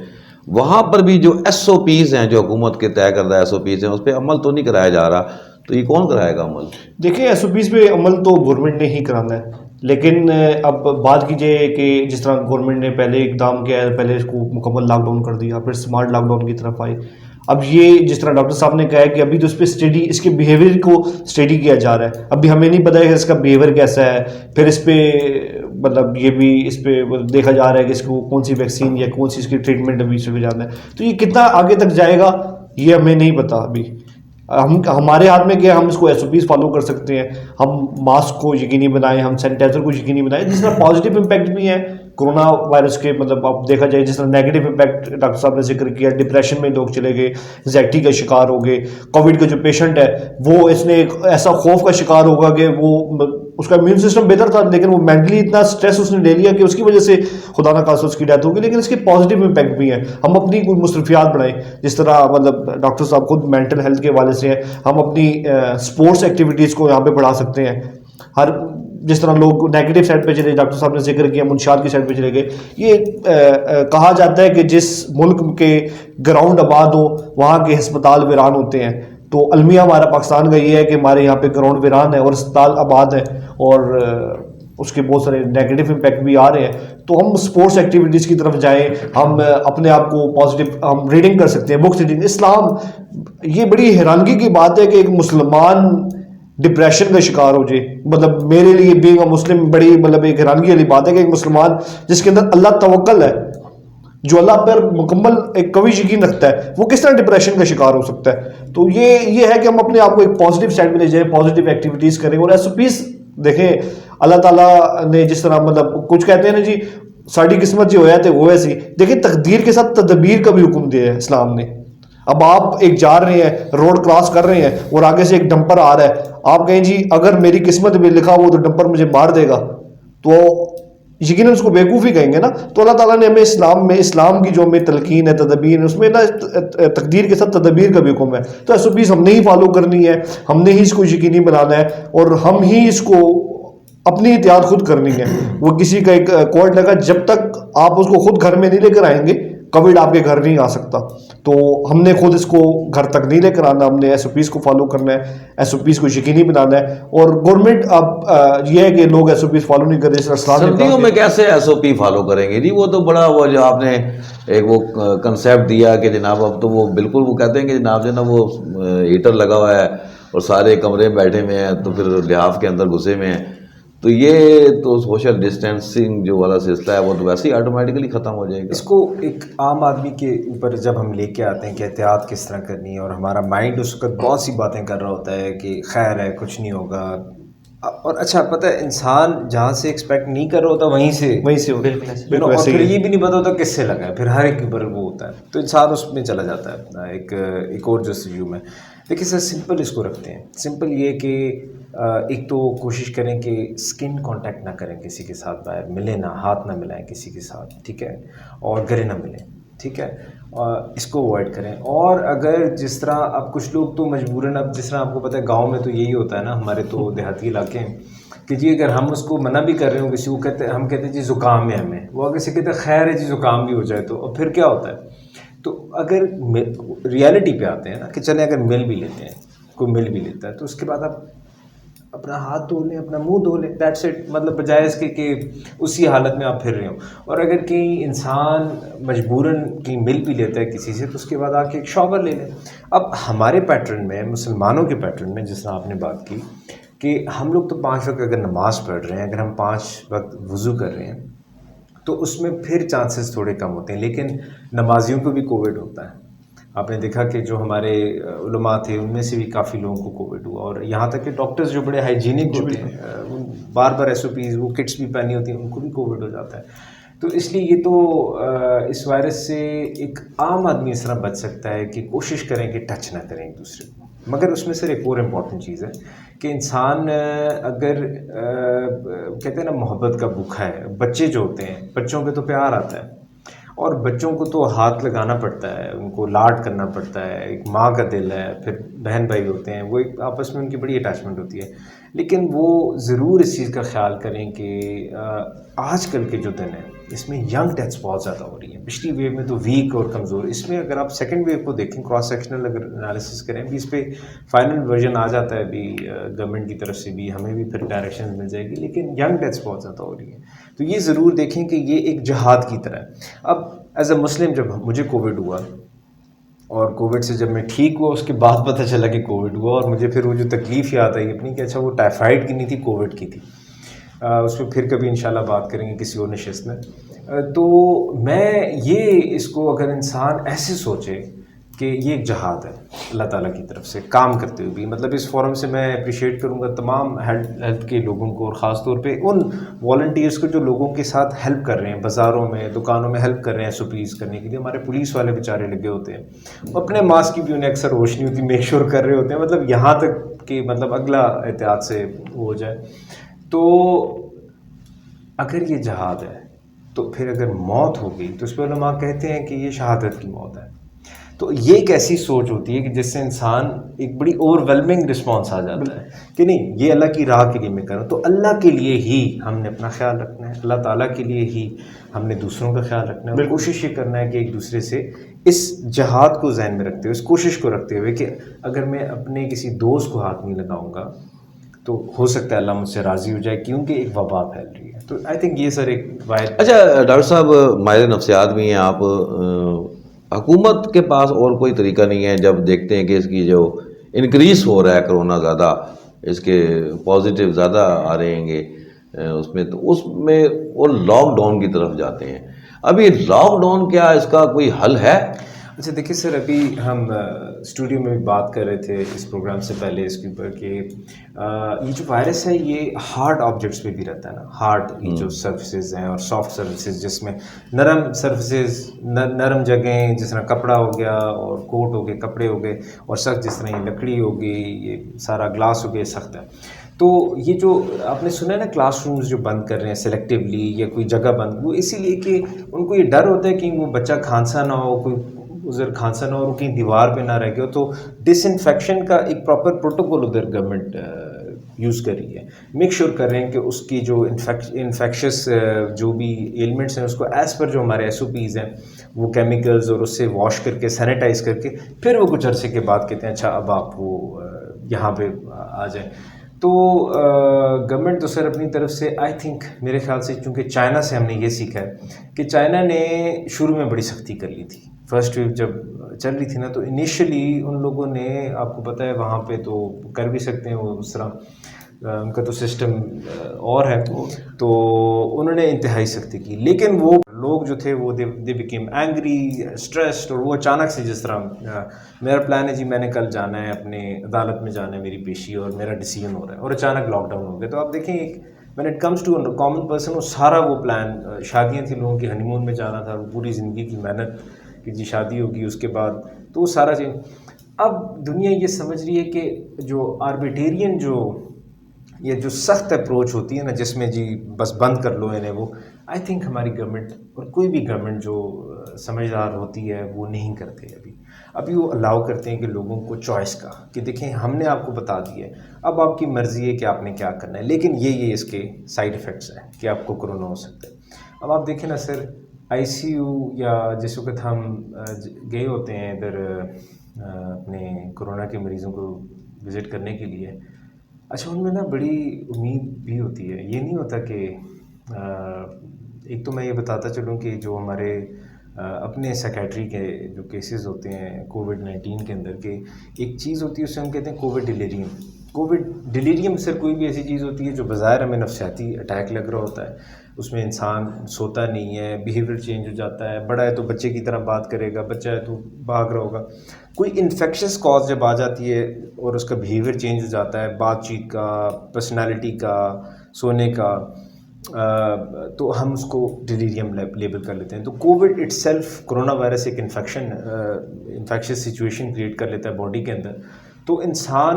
وہاں پر بھی جو SOPs ہیں، جو حکومت کے طے کردہ SOPs ہیں، اس پہ عمل تو نہیں کرایا جا رہا. تو یہ کون کرائے گا عمل؟ دیکھیں SOPs پہ عمل تو گورنمنٹ نے ہی کرانا ہے، لیکن اب بات کیجیے کہ جس طرح گورنمنٹ نے پہلے اقدام کیا ہے، پہلے اس کو مکمل لاک ڈاؤن کر دیا، پھر سمارٹ لاک ڈاؤن کی طرف آئی. اب یہ جس طرح ڈاکٹر صاحب نے کہا ہے کہ ابھی تو اس پہ اسٹڈی، اس کے بیہیویئر کو اسٹڈی کیا جا رہا ہے، ابھی ہمیں نہیں پتا ہے کہ اس کا بیہیویئر کیسا ہے، پھر اس پہ مطلب یہ بھی اس پہ دیکھا جا رہا ہے کہ اس کو کون سی ویکسین یا کون سی اس کی ٹریٹمنٹ ابھی سے جانا ہے. تو یہ کتنا آگے تک جائے گا یہ ہمیں نہیں پتا ابھی. ہمارے ہاتھ میں کیا، ہم اس کو ایس او پیز فالو کر سکتے ہیں، ہم ماسک کو یقینی بنائیں، ہم سینیٹائزر کو یقینی بنائیں. جس طرح پازیٹیو امپیکٹ بھی ہیں کرونا وائرس کے، مطلب اب دیکھا جائے جس طرح نیگیٹو امپیکٹ ڈاکٹر صاحب نے ذکر کیا، ڈپریشن میں لوگ چلے گئے، انزائٹی کا شکار ہو گئے. کووڈ کا جو پیشنٹ ہے وہ اس نے ایک ایسا خوف کا شکار ہوگا کہ وہ اس کا امیون سسٹم بہتر تھا لیکن وہ مینٹلی اتنا اسٹریس اس نے لے لیا کہ اس کی وجہ سے خدا نہ خواستہ اس کی ڈیتھ ہوگی. لیکن اس کے پازیٹیو امپیکٹ بھی ہیں. ہم اپنی کوئی مصروفیات بڑھائیں، جس طرح مطلب ڈاکٹر صاحب خود مینٹل ہیلتھ کے حوالے سے ہیں، ہم اپنی اسپورٹس ایکٹیویٹیز کو یہاں پہ بڑھا سکتے ہیں. ہر جس طرح لوگ نیگیٹو سائڈ پہ چلے، ڈاکٹر صاحب نے ذکر کیا منشیات کی سائڈ پہ چلے گئے. یہ کہا جاتا ہے کہ جس ملک کے گراؤنڈ آباد ہو وہاں کے ہسپتال ویران ہوتے ہیں. تو المیہ ہمارا پاکستان کا یہ ہے کہ ہمارے یہاں پہ گراؤنڈ ویران ہے اور ہسپتال آباد ہے، اور اس کے بہت سارے نیگیٹو امپیکٹ بھی آ رہے ہیں. تو ہم اسپورٹس ایکٹیویٹیز کی طرف جائیں، ہم اپنے آپ کو پازیٹیو، ہم ریڈنگ کر سکتے ہیں، بکس ریڈنگ. اسلام، یہ بڑی حیرانگی کی بات ہے کہ ایک مسلمان ڈپریشن کا شکار ہو جائے. مطلب میرے لیے بینگ اے مسلم بڑی مطلب ایک حیرانگی والی بات ہے کہ ایک مسلمان جس کے اندر اللہ توکل ہے، جو اللہ پر مکمل ایک قوی یقین رکھتا ہے، وہ کس طرح ڈپریشن کا شکار ہو سکتا ہے. تو یہ ہے کہ ہم اپنے آپ کو ایک پازیٹیو سائڈ میں لے جائیں، پازیٹیو ایکٹیویٹیز کریں. اور ایس او پیز دیکھیں، اللہ تعالیٰ نے جس طرح مطلب کچھ کہتے ہیں نا جی ساری قسمت جو ہوا ہے وہ ایسی، دیکھیں تقدیر کے ساتھ تدبیر کا بھی حکم دیا ہے اسلام نے. اب آپ ایک جا رہے ہیں، روڈ کراس کر رہے ہیں اور آگے سے ایک ڈمپر آ رہا ہے، آپ کہیں جی اگر میری قسمت میں لکھا ہو تو ڈمپر مجھے مار دے گا، تو یقیناً اس کو بیوقوفی کہیں گے نا. تو اللہ تعالیٰ نے ہمیں اسلام کی جو ہمیں تلقین ہے، تدبیر ہے، اس میں نا تقدیر کے ساتھ تدبیر کا بھی حکم ہے. تو ایس او پیز ہم نے ہی فالو کرنی ہے، ہم نے ہی اس کو یقینی بنانا ہے، اور ہم ہی اس کو اپنی احتیاط خود کرنی ہے. وہ کسی کا ایک کوٹ لگا، جب تک آپ اس کو خود گھر میں نہیں لے کر آئیں گے کووڈ آپ کے گھر نہیں آ سکتا. تو ہم نے خود اس کو گھر تک نہیں لے کر آنا، ہم نے ایس او پیز کو فالو کرنا ہے، ایس او پیز کو یقینی بنانا ہے. اور گورنمنٹ اب یہ ہے کہ لوگ ایس او پیز فالو نہیں کر رہے. سردیوں میں کیسے ایس او پی فالو کریں گے جی؟ وہ تو بڑا وہ جو آپ نے ایک وہ کنسیپٹ دیا کہ جناب اب تو وہ بالکل وہ کہتے ہیں کہ جناب جو نا وہ ہیٹر لگا ہوا ہے اور سارے کمرے میں بیٹھے ہوئے ہیں تو پھر لحاف کے اندر گھسے ہوئے ہیں. تو یہ تو سوشل ڈسٹینسنگ جو والا سلسلہ ہے وہ تو ویسے ہی آٹومیٹکلی ختم ہو جائے گا. اس کو ایک عام آدمی کے اوپر جب ہم لے کے آتے ہیں کہ احتیاط کس طرح کرنی ہے، اور ہمارا مائنڈ اس وقت بہت سی باتیں کر رہا ہوتا ہے کہ خیر ہے، کچھ نہیں ہوگا. اور اچھا پتہ ہے انسان جہاں سے ایکسپیکٹ نہیں کر رہا ہوتا وہیں سے بالکل اور پھر یہ بھی نہیں پتا ہوتا کس سے لگا ہے، پھر ہر ایک کے اوپر وہ ہوتا ہے، تو انسان اس میں چلا جاتا ہے اپنا ایک اور جو سجوم ہے. لیکن سر سمپل اس کو رکھتے ہیں. سمپل یہ کہ ایک تو کوشش کریں کہ اسکن کانٹیکٹ نہ کریں کسی کے ساتھ، باہر ملیں نہ، ہاتھ نہ ملائیں کسی کے ساتھ، ٹھیک ہے، اور گلے نہ ملیں، ٹھیک ہے. اس کو اوائڈ کریں. اور اگر جس طرح اب کچھ لوگ تو مجبوراً، اب جس طرح آپ کو پتہ ہے گاؤں میں تو یہی ہوتا ہے نا، ہمارے تو دیہاتی علاقے ہیں کہ جی اگر ہم اس کو منع بھی کر رہے ہوں کسی کو، ہم کہتے ہیں جی زکام ہے ہمیں، وہ آگے سے کہتے ہیں خیر ہے جی زکام بھی ہو جائے تو، اور پھر کیا ہوتا ہے. تو اگر ریالٹی پہ آتے ہیں نا کہ چلیں اگر مل بھی لیتے ہیں، کوئی مل بھی لیتا ہے، تو اس کے بعد آپ اپنا ہاتھ دھو لیں، اپنا منہ دھو لیں، دیٹس اٹ. مطلب بجائے اس کے کہ اسی حالت میں آپ پھر رہے ہوں. اور اگر کہیں انسان مجبوراً کہیں مل بھی لیتا ہے کسی سے، تو اس کے بعد آ کے ایک شاور لے لیں. اب ہمارے پیٹرن میں، مسلمانوں کے پیٹرن میں، جس طرح آپ نے بات کی کہ ہم لوگ تو 5 وقت اگر نماز پڑھ رہے ہیں، اگر ہم 5 وقت وضو کر رہے ہیں تو اس میں پھر چانسز تھوڑے کم ہوتے ہیں. لیکن نمازیوں کو بھی کووڈ ہوتا ہے. آپ نے دیکھا کہ جو ہمارے علماء تھے ان میں سے بھی کافی لوگوں کو کووڈ ہوا، اور یہاں تک کہ ڈاکٹرز جو بڑے ہائیجینک ہوتے ہیں، بار بار ایس او پیز، وہ کٹس بھی پہنی ہوتی ہیں، ان کو بھی کووڈ ہو جاتا ہے. تو اس لیے یہ تو اس وائرس سے ایک عام آدمی اس طرح بچ سکتا ہے کہ کوشش کریں کہ ٹچ نہ کریں ایک دوسرے کو. مگر اس میں سر ایک اور امپورٹنٹ چیز ہے کہ انسان اگر کہتے ہیں نا محبت کا بھوکا ہے، بچے جو ہوتے ہیں بچوں پہ تو پیار آتا ہے، اور بچوں کو تو ہاتھ لگانا پڑتا ہے، ان کو لاڈ کرنا پڑتا ہے، ایک ماں کا دل ہے، پھر بہن بھائی ہوتے ہیں، وہ ایک آپس میں ان کی بڑی اٹیچمنٹ ہوتی ہے. لیکن وہ ضرور اس چیز کا خیال کریں کہ آج کل کے جو دن ہیں اس میں ینگ ڈیتھس بہت زیادہ ہو رہی ہیں. پچھلی ویو میں تو ویک اور کمزور، اس میں اگر آپ سیکنڈ ویو کو دیکھیں، کراس سیکشنل اگر انالیسس کریں، بھی اس پہ فائنل ورژن آ جاتا ہے ابھی گورنمنٹ کی طرف سے بھی، ہمیں بھی پھر ڈائریکشن مل جائے گی. لیکن ینگ ڈیتھس بہت زیادہ ہو رہی ہیں. تو یہ ضرور دیکھیں کہ یہ ایک جہاد کی طرح ہے. اب ایز اے مسلم جب مجھے کووڈ ہوا اور کووڈ سے جب میں ٹھیک ہوا اس کے بعد پتہ چلا کہ کووڈ ہوا، اور مجھے پھر وہ جو تکلیف یاد آئی اپنی کہ اچھا وہ ٹائیفائڈ کی نہیں تھی، کووڈ کی تھی. اس پہ پھر کبھی انشاءاللہ بات کریں گے کسی اور نشست میں. تو میں یہ اس کو اگر انسان ایسے سوچے کہ یہ ایک جہاد ہے اللہ تعالیٰ کی طرف سے کام کرتے ہوئے بھی، مطلب اس فورم سے میں اپریشیٹ کروں گا تمام ہیلتھ کے لوگوں کو، اور خاص طور پہ ان والنٹیئرس کو جو لوگوں کے ساتھ ہیلپ کر رہے ہیں، بازاروں میں دکانوں میں ہیلپ کر رہے ہیں سپلیز کرنے کے لیے. ہمارے پولیس والے بیچارے لگے ہوتے ہیں، اپنے ماسک کی بھی انہیں اکثر ہوش نہیں ہوتی، میک شور کر رہے ہوتے ہیں، مطلب یہاں تک کہ مطلب اگلا احتیاط سے وہ ہو جائے. تو اگر یہ جہاد ہے تو پھر اگر موت ہو گئی تو اس پہ علماء کہتے ہیں کہ یہ شہادت کی موت ہے. تو یہ ایک ایسی سوچ ہوتی ہے کہ جس سے انسان ایک بڑی اوور ویلمنگ رسپانس آ جاتا ہے کہ نہیں یہ اللہ کی راہ کے لیے میں کروں. تو اللہ کے لیے ہی ہم نے اپنا خیال رکھنا ہے، اللہ تعالیٰ کے لیے ہی ہم نے دوسروں کا خیال رکھنا ہے، اور کوشش یہ کرنا ہے کہ ایک دوسرے سے اس جہاد کو ذہن میں رکھتے ہوئے، اس کوشش کو رکھتے ہوئے کہ اگر میں اپنے کسی دوست کو ہاتھ نہیں لگاؤں گا تو ہو سکتا ہے اللہ مجھ سے راضی ہو جائے، کیونکہ ایک وبا پھیل رہی ہے. تو آئی تھنک یہ سر ایک واحد. اچھا ڈاکٹر صاحب، ماہر نفسیات بھی ہیں آپ، حکومت کے پاس اور کوئی طریقہ نہیں ہے جب دیکھتے ہیں کہ اس کی جو انکریز ہو رہا ہے کرونا زیادہ، اس کے پازیٹیو زیادہ آ رہے ہیں گے اس میں، تو اس میں وہ لاک ڈاؤن کی طرف جاتے ہیں. ابھی لاک ڈاؤن کیا اس کا کوئی حل ہے؟ اچھا دیکھیے سر، ابھی ہم اسٹوڈیو میں بھی بات کر رہے تھے اس پروگرام سے پہلے اس کے اوپر کہ یہ جو وائرس ہے یہ ہارڈ آبجیکٹس پہ بھی رہتا ہے نا، ہارڈ جو سرفیسز ہیں اور سافٹ سرفیسز، جس میں نرم سرفیسز، نرم جگہیں جس طرح کپڑا ہو گیا اور کوٹ ہو گئے، کپڑے ہو گئے، اور سخت جس طرح یہ لکڑی ہو گئی، یہ سارا گلاس ہو گیا، سخت ہے. تو یہ جو آپ نے سنا ہے نا کلاس رومز جو بند کر رہے ہیں سلیکٹیولی یا کوئی جگہ بند، وہ اسی لیے کہ ان کو یہ ڈر ہوتا ہے کہ وہ بچہ کھانسا نہ ہو، کوئی ادھر کھانسا نہ ہو، اور کہیں دیوار پہ نہ رہ گیا. تو ڈس انفیکشن کا ایک پراپر پروٹوکول ادھر گورنمنٹ یوز کر رہی ہے. میک شور کر رہے ہیں کہ اس کی جو انفیکشس جو بھی ایلمنٹس ہیں اس کو ایز پر جو ہمارے ایس او پیز ہیں وہ کیمیکلز اور اس سے واش کر کے سینیٹائز کر کے پھر وہ کچھ عرصے کے بعد کہتے ہیں اچھا اب آپ وہ یہاں پہ آ جائیں. تو گورنمنٹ تو سر اپنی طرف سے آئی تھنک میرے خیال سے، چونکہ چائنا سے ہم نے یہ سیکھا ہے کہ چائنا نے شروع میں بڑی سختی کر لی تھی. فرسٹ ویو جب چل رہی تھی نا تو انیشلی ان لوگوں نے، آپ کو پتہ ہے وہاں پہ تو کر بھی سکتے ہیں وہ اس طرح، ان کا تو سسٹم اور ہے، تو انہوں نے انتہائی سختی کی. لیکن وہ لوگ جو تھے وہ دے بیکیم اینگری، اسٹریسڈ، اور وہ اچانک سے جس طرح میرا پلان ہے جی میں نے کل جانا ہے اپنے عدالت میں جانا ہے میری پیشی اور میرا ڈیسیژن ہو رہا ہے، اور اچانک لاک ڈاؤن ہو گیا. تو آپ دیکھیں when it comes to a common person، وہ سارا وہ پلان، شادیاں تھیں لوگوں کی، ہنی مون میں جانا تھا، وہ پوری زندگی کی محنت کہ جی شادی ہوگی اس کے بعد، تو وہ سارا چیز. اب دنیا یہ سمجھ رہی ہے کہ جو آربیٹیرین جو یہ جو سخت اپروچ ہوتی ہے نا، جس میں جی بس بند کر لو انہیں، وہ آئی تھنک ہماری گورنمنٹ اور کوئی بھی گورنمنٹ جو سمجھدار ہوتی ہے وہ نہیں کرتے. ابھی وہ الاؤ کرتے ہیں کہ لوگوں کو چوائس کا، کہ دیکھیں ہم نے آپ کو بتا دیا ہے، اب آپ کی مرضی ہے کہ آپ نے کیا کرنا ہے، لیکن یہ اس کے سائیڈ افیکٹس ہیں کہ آپ کو کرونا ہو سکتا ہے. اب آپ دیکھیں نا سر، آئی سی یو یا جس وقت ہم گئے ہوتے ہیں ادھر اپنے کرونا کے مریضوں کو وزٹ کرنے کے لیے، اچھا ان میں نا بڑی امید بھی ہوتی ہے. یہ نہیں ہوتا کہ ایک تو میں یہ بتاتا چلوں کہ جو ہمارے اپنے سیکیٹری کے جو کیسز ہوتے ہیں کووڈ-19 کے اندر، کہ ایک چیز ہوتی ہے اسے ہم کہتے ہیں کووڈ ڈیلیریم. کووڈ ڈیلیریم سر کوئی بھی ایسی چیز ہوتی ہے جو بظاہر ہمیں نفسیاتی اٹیک لگ رہا ہوتا ہے، اس میں انسان سوتا نہیں ہے، بیہیویئر چینج ہو جاتا ہے، بڑا ہے تو بچے کی طرح بات کرے گا، بچہ ہے تو بھاگ رہا ہوگا. کوئی انفیکشس کاز جب آ جاتی ہے اور اس کا بیہیویئر چینج ہو جاتا ہے، بات چیت کا، پرسنالٹی کا، سونے کا، تو ہم اس کو ڈیلیریم لیبل کر لیتے ہیں. تو Covid it self, corona virus ایک انفیکشس سچویشن کریٹ کر لیتا ہے باڈی کے اندر. تو انسان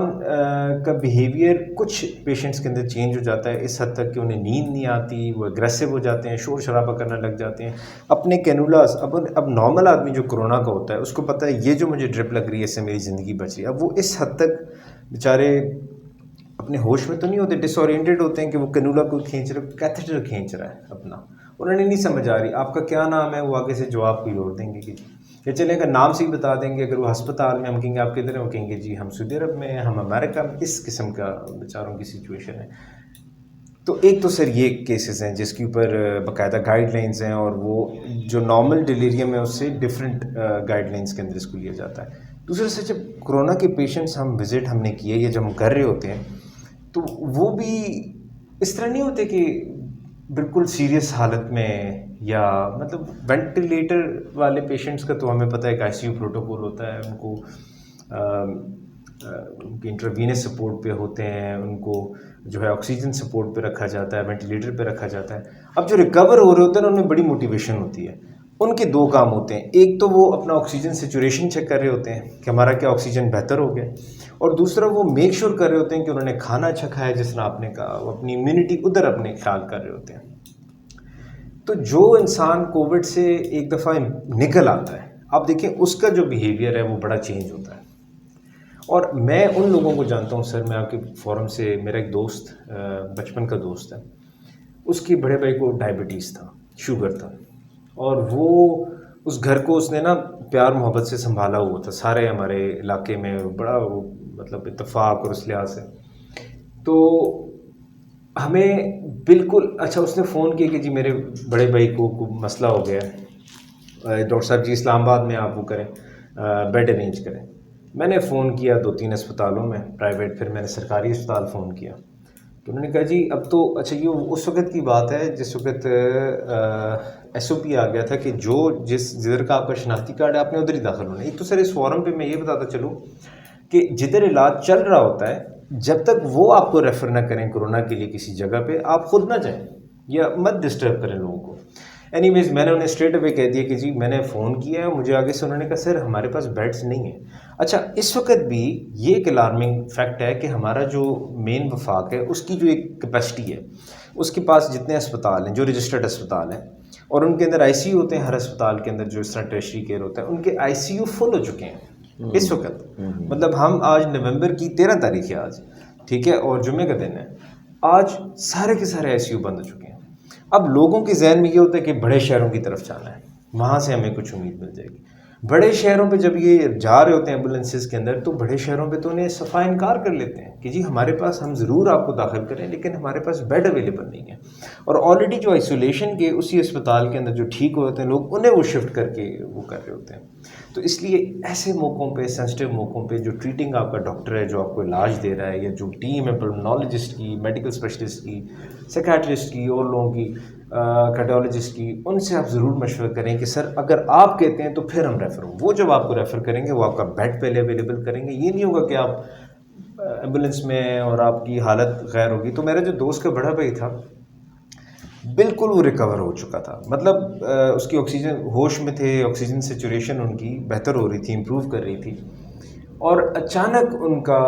کا بیہیویئر کچھ پیشنٹس کے اندر چینج ہو جاتا ہے اس حد تک کہ انہیں نیند نہیں آتی، وہ اگریسو ہو جاتے ہیں، شور شرابہ کرنے لگ جاتے ہیں اپنے کینولاز. اب نارمل آدمی جو کرونا کا ہوتا ہے اس کو پتہ ہے یہ جو مجھے ڈرپ لگ رہی ہے اس سے میری زندگی بچ رہی ہے. اب وہ اس حد تک بیچارے اپنے ہوش میں تو نہیں ہوتے، ڈس اورینٹیڈ ہوتے ہیں کہ وہ کینولا کو کھینچ رہا ہے، کیتھیٹر کھینچ رہا ہے اپنا، انہوں نے نہیں سمجھ آ رہی آپ کا کیا نام ہے، وہ آگے سے جواب کوئی اور دیں گے کہ یا چلیں اگر نام سے ہی بتا دیں گے، اگر وہ ہسپتال میں ہم کہیں گے آپ کدھر ہیں، وہ کہیں گے جی ہم سعودی عرب میں ہیں، ہم امریکہ میں. اس قسم کا بیچاروں کی سچویشن ہے. تو ایک تو سر یہ کیسز ہیں جس کے اوپر باقاعدہ گائیڈ لائنز ہیں، اور وہ جو نارمل ڈیلیریم ہے اس سے ڈفرینٹ گائیڈ لائنس کے اندر اس کو لیا جاتا ہے. دوسرا سے جب کرونا کے پیشنٹس ہم نے کیے یا جب ہم کر رہے ہوتے ہیں تو وہ بھی اس طرح نہیں ہوتے کہ بالکل سیریس حالت میں، یا مطلب وینٹیلیٹر والے پیشنٹس کا تو ہمیں پتہ ہے کہ آئی سی یو پروٹوکول ہوتا ہے، ان کو ان کی انٹروینس سپورٹ پہ ہوتے ہیں، ان کو جو ہے آکسیجن سپورٹ پہ رکھا جاتا ہے، وینٹیلیٹر پہ رکھا جاتا ہے. اب جو ریکور ہو رہے ہوتے ہیں ان میں بڑی موٹیویشن ہوتی ہے. ان کے دو کام ہوتے ہیں، ایک تو وہ اپنا آکسیجن سیچوریشن چیک کر رہے ہوتے ہیں کہ ہمارا کیا آکسیجن بہتر ہو گیا، اور دوسرا وہ میک شور کر رہے ہوتے ہیں کہ انہوں نے کھانا اچھا کھایا، جس طرح آپ نے کہا، وہ اپنی امیونٹی ادھر اپنے خیال کر رہے ہوتے ہیں. تو جو انسان کووڈ سے ایک دفعہ نکل آتا ہے، آپ دیکھیں اس کا جو بیہیویئر ہے وہ بڑا چینج ہوتا ہے. اور میں ان لوگوں کو جانتا ہوں سر، میں آپ کے فورم سے، میرا ایک دوست بچپن کا دوست ہے، اس کے بڑے بھائی کو ڈائبٹیز تھا، شوگر تھا، اور وہ اس گھر کو اس نے نا پیار محبت سے سنبھالا ہوا تھا، سارے ہمارے علاقے میں بڑا مطلب اتفاق اور اس لحاظ سے. تو ہمیں بالکل اچھا اس نے فون کیا کہ جی میرے بڑے بھائی کو مسئلہ ہو گیا ہے، ڈاکٹر صاحب جی اسلام آباد میں آپ وہ کریں، بیڈ ارینج کریں. میں نے فون کیا 2-3 اسپتالوں میں پرائیویٹ، پھر میں نے سرکاری اسپتال فون کیا، تو انہوں نے کہا جی اب تو اچھا یہ اس وقت کی بات ہے جس وقت ایس او پی آ گیا تھا کہ جدھر کا آپ کا شناختی کارڈ ہے آپ نے ادھر ہی داخل ہونا ہے. ایک تو سر اس فورم پہ میں یہ بتاتا چلوں کہ جدھر علاج چل رہا ہوتا ہے جب تک وہ آپ کو ریفر نہ کریں کرونا کے لیے کسی جگہ پہ، آپ خود نہ جائیں یا مت ڈسٹرب کریں لوگوں کو. اینی ویز میں نے انہیں اسٹریٹ اوے کہہ دیا کہ جی میں نے فون کیا ہے، مجھے آگے سے انہوں نے کہا سر ہمارے پاس بیڈس نہیں ہیں. اچھا اس وقت بھی یہ ایک الارمنگ فیکٹ ہے کہ ہمارا جو مین وفاق ہے اس کی جو ایک کیپیسٹی ہے، اس کے پاس جتنے اسپتال ہیں جو رجسٹرڈ اسپتال ہیں، اور ان کے اندر آئی سی یو ہوتے ہیں، ہر اسپتال کے اندر جو اس طرح ٹیرشری کیئر ہوتا ہے ان کے آئی سی یو فل ہو چکے ہیں اس وقت. مطلب ہم آج نومبر کی 13 تاریخ ہے آج، ٹھیک ہے، اور جمعے کا دن ہے، آج سارے کے سارے آئی سی یو بند ہو چکے ہیں. اب لوگوں کے ذہن میں یہ ہوتا ہے کہ بڑے شہروں کی طرف جانا ہے، وہاں سے ہمیں کچھ امید مل جائے گی. بڑے شہروں پہ جب یہ جا رہے ہوتے ہیں ایمبولینسز کے اندر، تو بڑے شہروں پہ تو انہیں صفائی انکار کر لیتے ہیں کہ جی ہمارے پاس، ہم ضرور آپ کو داخل کریں لیکن ہمارے پاس بیڈ اویلیبل نہیں ہے. اور آلریڈی جو آئسولیشن کے اسی اسپتال کے اندر جو ٹھیک ہوتے ہیں لوگ، انہیں وہ شفٹ کر کے وہ کر رہے ہوتے ہیں. تو اس لیے ایسے موقعوں پہ، سینسٹیو موقعوں پہ، جو ٹریٹنگ آپ کا ڈاکٹر ہے جو آپ کو علاج دے رہا ہے، یا جو ٹیم ہے پلمونالوجسٹ کی، میڈیکل اسپیشلسٹ کی، سیکیٹرسٹ کی، اور لوگوں کی، کارڈیالوجسٹ کی، ان سے آپ ضرور مشورہ کریں کہ سر اگر آپ کہتے ہیں تو پھر ہم ریفر ہوں. وہ جب آپ کو ریفر کریں گے وہ آپ کا بیڈ پہلے اویلیبل کریں گے. یہ نہیں ہوگا کہ آپ ایمبولینس میں ہیں اور آپ کی حالت غیر ہوگی. تو میرا جو دوست کا بڑا بھائی تھا بالکل وہ ریکور ہو چکا تھا، مطلب اس کی آکسیجن، ہوش میں تھے، آکسیجن سیچوریشن ان کی بہتر ہو رہی تھی، امپروو کر رہی تھی. اور اچانک ان کا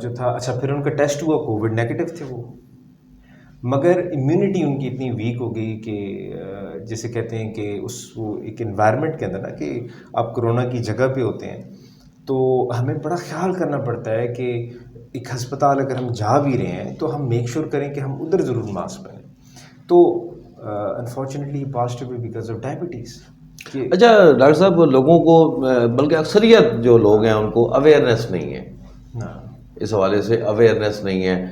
جو تھا، اچھا پھر ان کا ٹیسٹ ہوا، کووڈ نیگیٹو تھے وہ، مگر امیونٹی ان کی اتنی ویک ہو گئی کہ جیسے کہتے ہیں کہ اس وہ ایک انوائرمنٹ کے اندر نا، کہ آپ کرونا کی جگہ پہ ہوتے ہیں تو ہمیں بڑا خیال کرنا پڑتا ہے کہ ایک ہسپتال اگر ہم جا بھی رہے ہیں تو ہم میک شور کریں کہ ہم ادھر ضرور ماسک پہنیں. تو unfortunately passed away because of diabetes. اچھا ڈاکٹر صاحب، لوگوں کو بلکہ اکثریت جو لوگ ہیں ان کو اویئرنیس نہیں ہے، اس حوالے سے اویئرنیس نہیں ہے.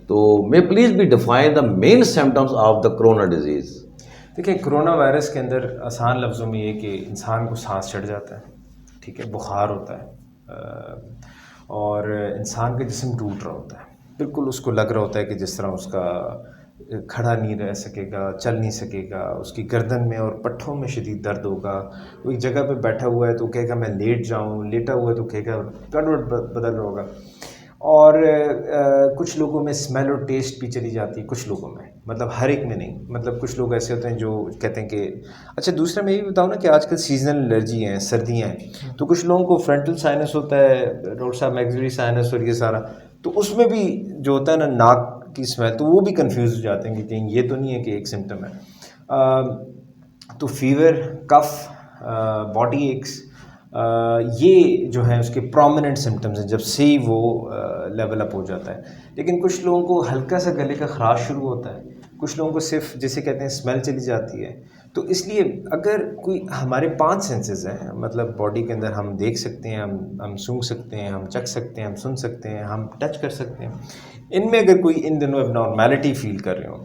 تو میں پلیز بھی define the main symptoms of the corona disease. دیکھیں کرونا وائرس کے اندر آسان لفظوں میں یہ کہ انسان کو سانس چڑھ جاتا ہے، ٹھیک ہے، بخار ہوتا ہے، اور انسان کا جسم ٹوٹ رہا ہوتا ہے. بالکل اس کو لگ رہا ہوتا ہے کہ جس طرح اس کا کھڑا نہیں رہ سکے گا، چل نہیں سکے گا، اس کی گردن میں اور پٹھوں میں شدید درد ہوگا. وہ ایک جگہ پہ بیٹھا ہوا ہے تو کہے گا میں لیٹ جاؤں، لیٹا ہوا ہے تو کہے گا کروٹ بدل رہا ہوگا. اور کچھ لوگوں میں اسمیل اور ٹیسٹ بھی چلی جاتی ہے، کچھ لوگوں میں، مطلب ہر ایک میں نہیں. مطلب کچھ لوگ ایسے ہوتے ہیں جو کہتے ہیں کہ اچھا دوسرا میں یہ بھی بتاؤں نا کہ آج کل سیزنل الرجی ہیں، سردیاں ہیں، تو کچھ لوگوں کو فرنٹل سائنس ہوتا ہے، ڈاکٹر صاحب میگزری سائنس اور یہ سارا، تو اس میں بھی جو ہوتا ہے نا ناک کی اسمیل، تو وہ بھی کنفیوز ہو جاتے ہیں کہ کہیں یہ تو نہیں ہے کہ ایک سمٹم ہے. تو فیور، کف، باڈی ایکس، یہ جو ہیں اس کے پرومیننٹ سمٹمز ہیں جب سے ہی وہ لیول اپ ہو جاتا ہے. لیکن کچھ لوگوں کو ہلکا سا گلے کا خراش شروع ہوتا ہے، کچھ لوگوں کو صرف جیسے کہتے ہیں اسمیل چلی جاتی ہے، تو اس لیے اگر کوئی ہمارے 5 سینسز ہیں، مطلب باڈی کے اندر ہم دیکھ سکتے ہیں، ہم سونگھ سکتے ہیں، ہم چکھ سکتے ہیں، ہم سن سکتے ہیں، ہم ٹچ کر سکتے ہیں، ان میں اگر کوئی ان دنوں اب نارمیلٹی فیل کر رہے ہوں،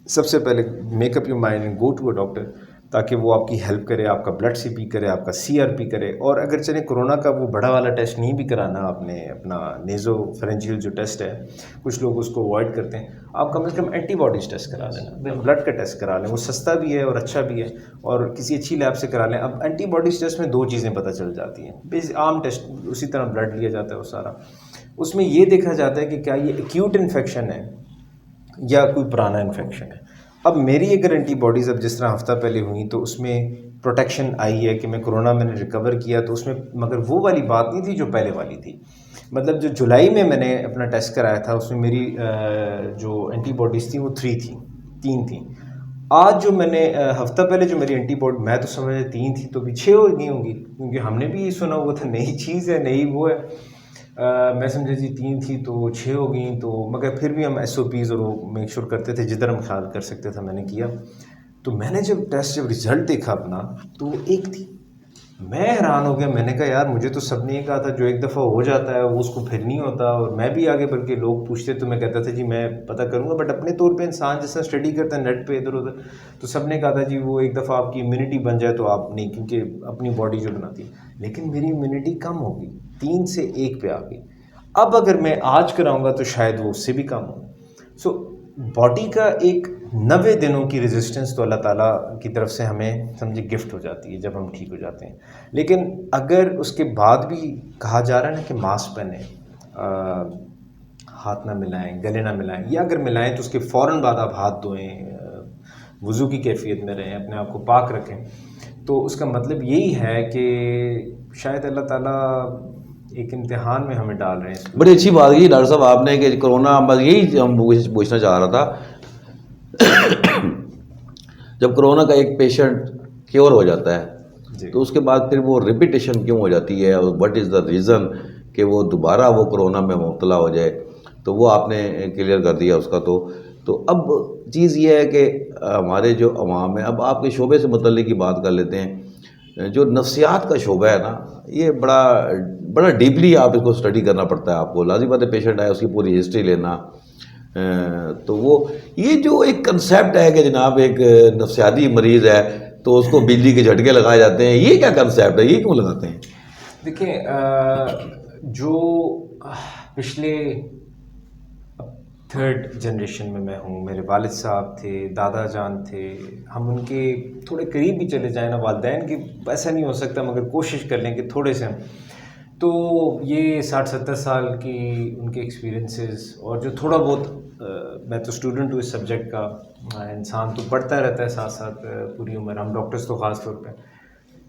سب سے پہلے make up your mind and go to a doctor, تاکہ وہ آپ کی ہیلپ کرے، آپ کا بلڈ سی پی کرے، آپ کا سی آر پی کرے. اور اگر چلیں کرونا کا وہ بڑا والا ٹیسٹ نہیں بھی کرانا آپ نے، اپنا نیزو فرنجیل جو ٹیسٹ ہے، کچھ لوگ اس کو اوائڈ کرتے ہیں، آپ کم از کم اینٹی باڈیز ٹیسٹ کرا لینا، بلڈ کا ٹیسٹ کرا لیں، وہ سستا بھی ہے اور اچھا بھی ہے، اور کسی اچھی لیب سے کرا لیں. اب اینٹی باڈیز ٹیسٹ میں 2 چیزیں پتہ چل جاتی ہیں، عام ٹیسٹ اسی طرح بلڈ لیا جاتا ہے وہ سارا، اس میں یہ دیکھا جاتا ہے کہ کیا یہ ایکیوٹ انفیکشن ہے یا کوئی پرانا انفیکشن ہے. اب میری اگر اینٹی باڈیز اب جس طرح ہفتہ پہلے ہوئیں تو اس میں پروٹیکشن آئی ہے کہ میں کرونا میں نے ریکور کیا، تو اس میں مگر وہ والی بات نہیں تھی جو پہلے والی تھی. مطلب جو جولائی میں نے اپنا ٹیسٹ کرایا تھا اس میں میری جو اینٹی باڈیز تھیں وہ 3 تھیں. آج جو میں نے ہفتہ پہلے جو میری اینٹی باڈی، میں تو سمجھا 3 تھی تو بھی 6 ہو گئی ہوں گی، کیونکہ ہم نے بھی یہ سنا ہوا تھا نئی چیز ہے، نئی وہ ہے. میں سمجھا جی 3 تھی تو 6 ہو گئیں، تو مگر پھر بھی ہم ایس او پیز اور وہ میک شور کرتے تھے، جدھر ہم خیال کر سکتے تھے میں نے کیا. تو میں نے جب رزلٹ دیکھا اپنا تو وہ 1 تھی. میں حیران ہو گیا، میں نے کہا یار مجھے تو سب نے یہ کہا تھا جو ایک دفعہ ہو جاتا ہے وہ اس کو پھر نہیں ہوتا، اور میں بھی آگے بڑھ کے لوگ پوچھتے تو میں کہتا تھا جی میں پتہ کروں گا. بٹ اپنے طور پہ انسان جس طرح اسٹڈی کرتا ہے نیٹ پہ ادھر ادھر، تو سب نے کہا تھا جی وہ ایک دفعہ آپ کی امیونٹی بن جائے تو آپ نہیں، کیونکہ اپنی باڈی جو بناتی ہے. لیکن میری امیونٹی کم ہو گئی، 3 سے 1 پہ آ گئی. اب اگر میں آج کراؤں گا تو شاید وہ اس سے بھی کم ہو. سو باڈی کا ایک 90 دنوں کی ریزسٹنس تو اللہ تعالیٰ کی طرف سے ہمیں سمجھے گفٹ ہو جاتی ہے جب ہم ٹھیک ہو جاتے ہیں. لیکن اگر اس کے بعد بھی کہا جا رہا ہے نا کہ ماسک پہنیں، ہاتھ نہ ملائیں، گلے نہ ملائیں، یا اگر ملائیں تو اس کے فوراً بعد آپ ہاتھ دھوئیں، وضو کی کیفیت میں رہیں، اپنے آپ کو پاک رکھیں. تو اس کا مطلب یہی ہے کہ شاید اللہ تعالیٰ ایک امتحان میں ہمیں ڈال رہے ہیں. بڑی اچھی بات کی ڈاکٹر صاحب آپ نے کہ کرونا، بس یہی ہم پوچھنا چاہ رہا تھا. جب کرونا کا ایک پیشنٹ کیور ہو جاتا ہے تو اس کے بعد پھر وہ ریپیٹیشن کیوں ہو جاتی ہے، اور وٹ از دا ریزن کہ وہ دوبارہ وہ کرونا میں مبتلا ہو جائے، تو وہ آپ نے کلیئر کر دیا اس کا. تو اب چیز یہ ہے کہ ہمارے جو عوام ہے، اب آپ کے شعبے سے متعلق کی بات کر لیتے ہیں. جو نفسیات کا شعبہ ہے نا، یہ بڑا ڈیپلی آپ اس کو اسٹڈی کرنا پڑتا ہے. آپ کو لازم بات ہے پیشنٹ آئے اس کی پوری ہسٹری لینا. تو وہ یہ جو ایک کنسیپٹ ہے کہ جناب ایک نفسیاتی مریض ہے تو اس کو بجلی کے جھٹکے لگائے جاتے ہیں، یہ کیا کنسیپٹ ہے، یہ کیوں لگاتے ہیں؟ دیکھیں، جو پچھلے 3rd جنریشن میں ہوں، میرے والد صاحب تھے، دادا جان تھے، ہم ان کے تھوڑے قریب بھی چلے جائیں نا، والدین کی ایسا نہیں ہو سکتا مگر کوشش کر لیں کہ تھوڑے سے ہم، تو یہ 60-70 سال کی ان کے ایکسپیرینسز، اور جو تھوڑا بہت میں تو اسٹوڈنٹ ہوں اس سبجیکٹ کا، انسان تو پڑھتا رہتا ہے ساتھ ساتھ پوری عمر، ہم ڈاکٹرز تو خاص طور پہ.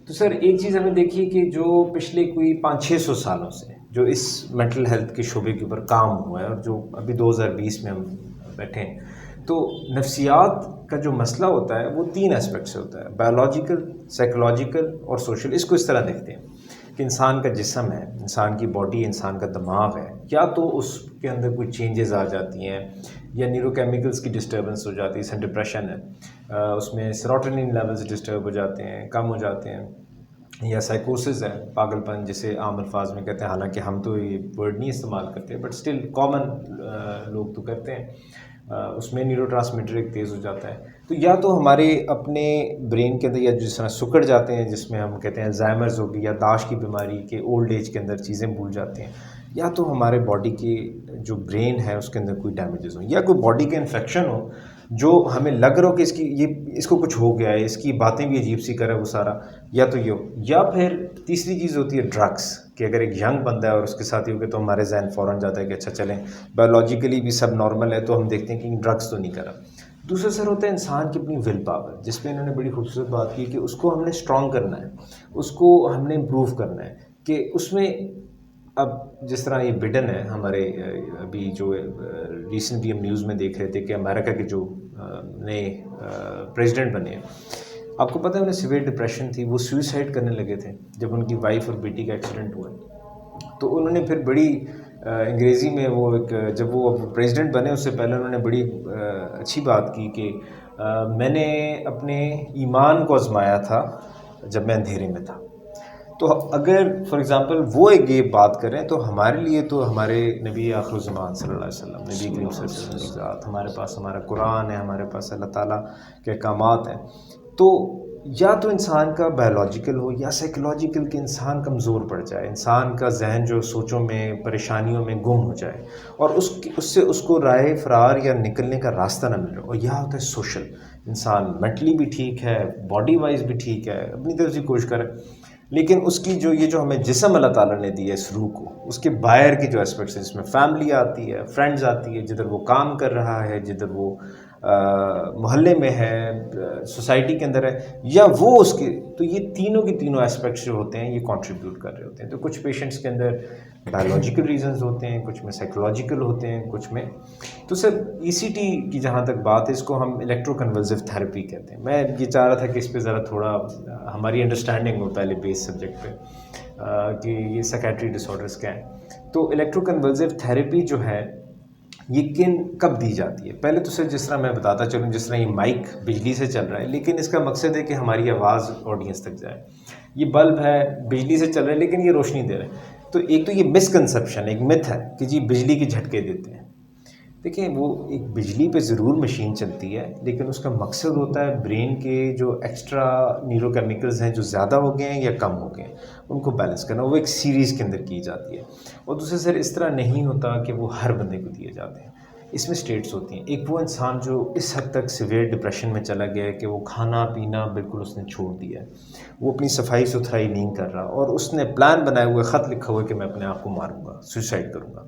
تو سر ایک چیز ہمیں دیکھیے کہ جو پچھلے کوئی 500-600 سالوں سے جو اس مینٹل ہیلتھ کے شعبے کے اوپر کام ہوا ہے، اور جو ابھی 2020 میں ہم بیٹھے ہیں، تو نفسیات کا جو مسئلہ ہوتا ہے وہ 3 اسپیکٹ سے ہوتا ہے: بایولوجیکل، سائیکولوجیکل اور سوشل. اس کو اس طرح دیکھتے ہیں کہ انسان کا جسم ہے، انسان کی باڈی، انسان کا دماغ ہے، یا تو اس کے اندر کوئی چینجز آ جاتی ہیں، یا نیورو کیمیکلز کی ڈسٹربنس ہو جاتی ہے، جیسے ڈپریشن ہے، اس میں سیروٹونین لیولز ڈسٹرب ہو جاتے ہیں، کم ہو جاتے ہیں، یا سائیکوسس ہے، پاگل پن جسے عام الفاظ میں کہتے ہیں، حالانکہ ہم تو یہ ورڈ نہیں استعمال کرتے بٹ اسٹل کامن لوگ تو کرتے ہیں. اس میں نیورو ٹرانسمیٹر ایک تیز ہو جاتا ہے. تو یا تو ہمارے اپنے برین کے اندر، یا جس طرح سکڑ جاتے ہیں جس میں ہم کہتے ہیں الزائمرز ہوگی، یا داش کی بیماری کے اولڈ ایج کے اندر چیزیں بھول جاتے ہیں، یا تو ہمارے باڈی کی جو برین ہے اس کے اندر کوئی ڈیمیجز ہوں، یا کوئی باڈی کا انفیکشن ہو جو ہمیں لگ رہا ہو کہ اس کو کچھ ہو گیا ہے، اس کی باتیں بھی عجیب سی کرے وہ سارا، یا تو یہ ہو. یا پھر تیسری چیز ہوتی ہے ڈرگس، کہ اگر ایک ینگ بندہ ہے اور اس کے ساتھ ہی ہو گیا تو ہمارے ذہن فوراً جاتا ہے کہ اچھا چلیں بایولوجیکلی بھی سب نارمل ہے تو ہم دیکھتے ہیں کہ ڈرگس تو نہیں کرا. دوسرا سر ہوتا ہے انسان کی اپنی ول پاور، جس پہ انہوں نے بڑی خوبصورت بات کی کہ اس کو ہم نے اسٹرانگ کرنا ہے، اس کو ہم نے امپروو کرنا ہے. کہ اس میں اب جس طرح یہ بڈن ہے ہمارے، ابھی جو ریسنٹلی ہم نیوز میں دیکھ رہے تھے کہ امریکہ کے جو نئے پریزیڈنٹ بنے ہیں، آپ کو پتہ ہے انہیں سیویئر ڈپریشن تھی، وہ سوئسائڈ کرنے لگے تھے جب ان کی وائف اور بیٹی کا ایکسیڈنٹ ہوا. تو انہوں نے پھر بڑی انگریزی میں وہ ایک، جب وہ پریزیڈنٹ بنے اس سے پہلے انہوں نے بڑی اچھی بات کی کہ میں نے اپنے ایمان کو آزمایا تھا جب میں اندھیرے میں تھا. تو اگر فار ایگزامپل وہ ایک یہ بات کریں تو ہمارے لیے تو ہمارے نبی آخر الزمان صلی اللہ علیہ وسلم، نبی کریم صلی اللہ علیہ وسلم، ہمارے پاس ہمارا قرآن ہے، ہمارے پاس اللہ تعالیٰ کے احکامات ہیں. تو یا تو انسان کا بایولوجیکل ہو یا سائیکولوجیکل کہ انسان کمزور پڑ جائے، انسان کا ذہن جو سوچوں میں پریشانیوں میں گم ہو جائے اور اس سے اس کو رائے فرار یا نکلنے کا راستہ نہ مل رہا. اور یہاں ہوتا ہے سوشل، انسان مینٹلی بھی ٹھیک ہے، باڈی وائز بھی ٹھیک ہے، اپنی طرف سے کوشش کرے، لیکن اس کی جو یہ جو ہمیں جسم اللہ تعالیٰ نے دی ہے اس روح کو، اس کے باہر کی جو اسپیکٹس ہیں، جس میں فیملی آتی ہے، فرینڈز آتی ہے، جدھر وہ کام کر رہا ہے، جدھر وہ محلے میں ہے، سوسائٹی کے اندر ہے، یا وہ اس کے، تو یہ تینوں کے تینوں اسپیکٹس جو ہوتے ہیں یہ کنٹریبیوٹ کر رہے ہوتے ہیں. تو کچھ پیشنٹس کے اندر بایولوجیکل ریزنز ہوتے ہیں، کچھ میں سائیکولوجیکل ہوتے ہیں، کچھ میں تو سر ای سی ٹی کی جہاں تک بات ہے اس کو ہم الیکٹرو کنولسو تھراپی کہتے ہیں. میں یہ چاہ رہا تھا کہ اس پہ ذرا تھوڑا ہماری انڈرسٹینڈنگ ہو پہلے بیس سبجیکٹ پہ کہ یہ سائیکیٹری ڈس آرڈرس کیا ہیں. تو الیکٹرو کنولسو تھراپی جو ہے یہ کب دی جاتی ہے؟ پہلے تو سر جس طرح میں بتاتا چلوں، جس طرح یہ مائک بجلی سے چل رہا ہے، لیکن اس کا مقصد ہے کہ ہماری آواز آڈینس تک جائے. یہ بلب ہے بجلی سے چل رہا ہے لیکن یہ روشنی دے رہا ہے. تو ایک تو یہ مسکنسیپشن، ایک متھ ہے کہ جی بجلی کے جھٹکے دیتے ہیں. دیکھیں وہ ایک بجلی پہ ضرور مشین چلتی ہے لیکن اس کا مقصد ہوتا ہے برین کے جو ایکسٹرا نیورو کیمیکلز ہیں جو زیادہ ہو گئے ہیں یا کم ہو گئے ہیں ان کو بیلنس کرنا. وہ ایک سیریز کے اندر کی جاتی ہے. اور دوسرے سر اس طرح نہیں ہوتا کہ وہ ہر بندے کو دیے جاتے ہیں. اس میں سٹیٹس ہوتی ہیں. ایک وہ انسان جو اس حد تک سیویئر ڈپریشن میں چلا گیا ہے کہ وہ کھانا پینا بالکل اس نے چھوڑ دیا ہے، وہ اپنی صفائی ستھرائی نہیں کر رہا اور اس نے پلان بنائے ہوئے، خط لکھا ہوا ہے کہ میں اپنے آپ کو ماروں گا، سوسائڈ کروں گا.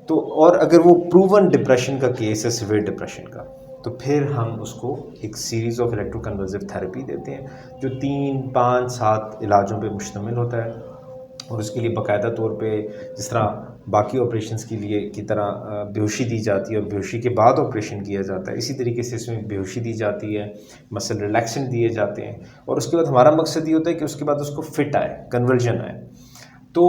تو اور اگر وہ پروون ڈپریشن کا کیس ہے، سیویئر ڈپریشن کا، تو پھر ہم اس کو ایک series of electro convulsive therapy دیتے ہیں جو 3، 5، 7 علاجوں پہ مشتمل ہوتا ہے. اور اس کے لیے باقاعدہ طور پہ جس طرح باقی آپریشنس کے لیے کی طرح بیہوشی دی جاتی ہے اور بیہوشی کے بعد آپریشن کیا جاتا ہے، اسی طریقے سے اس میں بیہوشی دی جاتی ہے، مسل ریلیکسنٹ دیے جاتے ہیں. اور اس کے بعد ہمارا مقصد یہ ہوتا ہے کہ اس کے بعد اس کو فٹ آئے، کنورژن آئے. تو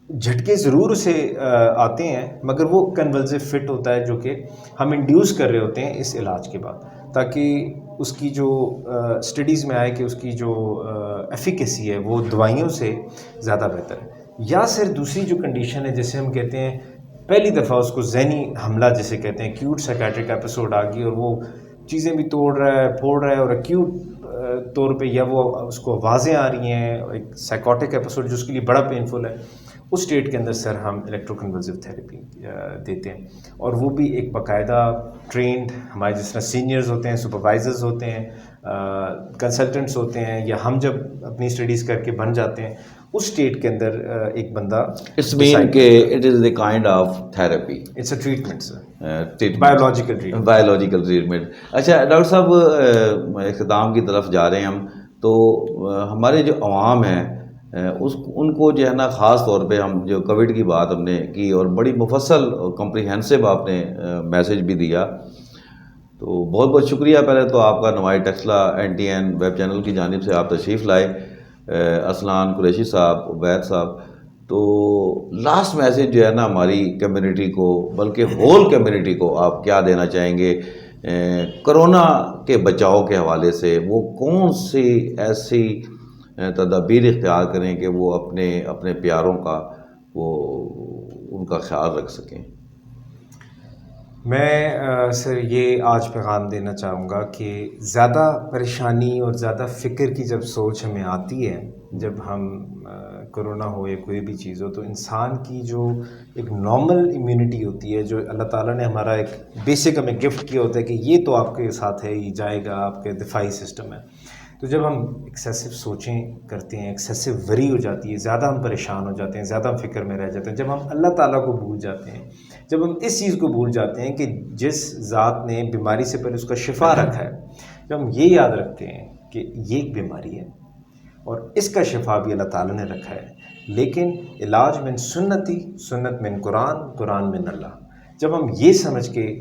جھٹکے ضرور اسے آتے ہیں مگر وہ کنولسو فٹ ہوتا ہے جو کہ ہم انڈیوس کر رہے ہوتے ہیں اس علاج کے بعد، تاکہ اس کی جو اسٹڈیز میں آئے کہ اس کی جو ایفیکیسی ہے وہ دوائیوں سے زیادہ بہتر ہے. یا پھر دوسری جو کنڈیشن ہے جیسے ہم کہتے ہیں پہلی دفعہ اس کو ذہنی حملہ جسے کہتے ہیں، ایکیوٹ سائیکیٹرک ایپیسوڈ آ گئی اور وہ چیزیں بھی توڑ رہا ہے، پھوڑ رہا ہے، اور ایکیوٹ طور پہ یا وہ اس کو آوازیں آ رہی ہیں، ایک سائیکوٹک ایپیسوڈ جو اس کے لیے بڑا پینفل ہے، اس اسٹیٹ کے اندر سر ہم الیکٹرو کنولسو تھراپی دیتے ہیں. اور وہ بھی ایک باقاعدہ ٹرینڈ ہمارے جس طرح سینئرز ہوتے ہیں، سپروائزرز ہوتے ہیں، کنسلٹنٹس ہوتے ہیں، یا ہم جب اپنی اسٹڈیز کر کے بن جاتے ہیں اس اسٹیٹ کے اندر ایک بندہ اٹس مین کہ it is a kind of therapy, it's a treatment sir, biological treatment. Biological treatment. اچھا ڈاکٹر صاحب اختتام کی طرف جا رہے ہیں ہم، تو ہمارے جو عوام ہیں ان کو جو ہے نا خاص طور پہ ہم جو کووڈ کی بات ہم نے کی اور بڑی مفصل کمپریہنسو آپ نے میسج بھی دیا، تو بہت بہت شکریہ پہلے تو آپ کا نوائی ٹیکسلا NTN ویب چینل کی جانب سے آپ تشریف لائے، اسلان قریشی صاحب، عبید صاحب. تو لاسٹ میسج جو ہے نا ہماری کمیونٹی کو بلکہ ہول کمیونٹی کو آپ کیا دینا چاہیں گے کرونا کے بچاؤ کے حوالے سے؟ وہ کون سی ایسی تدابیر اختیار کریں کہ وہ اپنے پیاروں کا وہ ان کا خیال رکھ سکیں؟ میں سر یہ آج پیغام دینا چاہوں گا کہ زیادہ پریشانی اور زیادہ فکر کی جب سوچ ہمیں آتی ہے، جب ہم کرونا ہو یا کوئی بھی چیز ہو، تو انسان کی جو ایک نارمل امیونٹی ہوتی ہے، جو اللہ تعالیٰ نے ہمارا ایک بیسک ہمیں گفٹ کیا ہوتا ہے کہ یہ تو آپ کے ساتھ ہے، یہ جائے گا، آپ کے دفاعی سسٹم ہے. تو جب ہم ایکسیسو سوچیں کرتے ہیں، ایکسیسو وری ہو جاتی ہے، زیادہ ہم پریشان ہو جاتے ہیں، زیادہ ہم فکر میں رہ جاتے ہیں، جب ہم اللہ تعالیٰ کو بھول جاتے ہیں، جب ہم اس چیز کو بھول جاتے ہیں کہ جس ذات نے بیماری سے پہلے اس کا شفا رکھا ہے، جب ہم یہ یاد رکھتے ہیں کہ یہ ایک بیماری ہے اور اس کا شفا بھی اللہ تعالیٰ نے رکھا ہے، لیکن علاج من سنتی، سنت من قرآن، قرآن من اللہ، جب ہم یہ سمجھ کے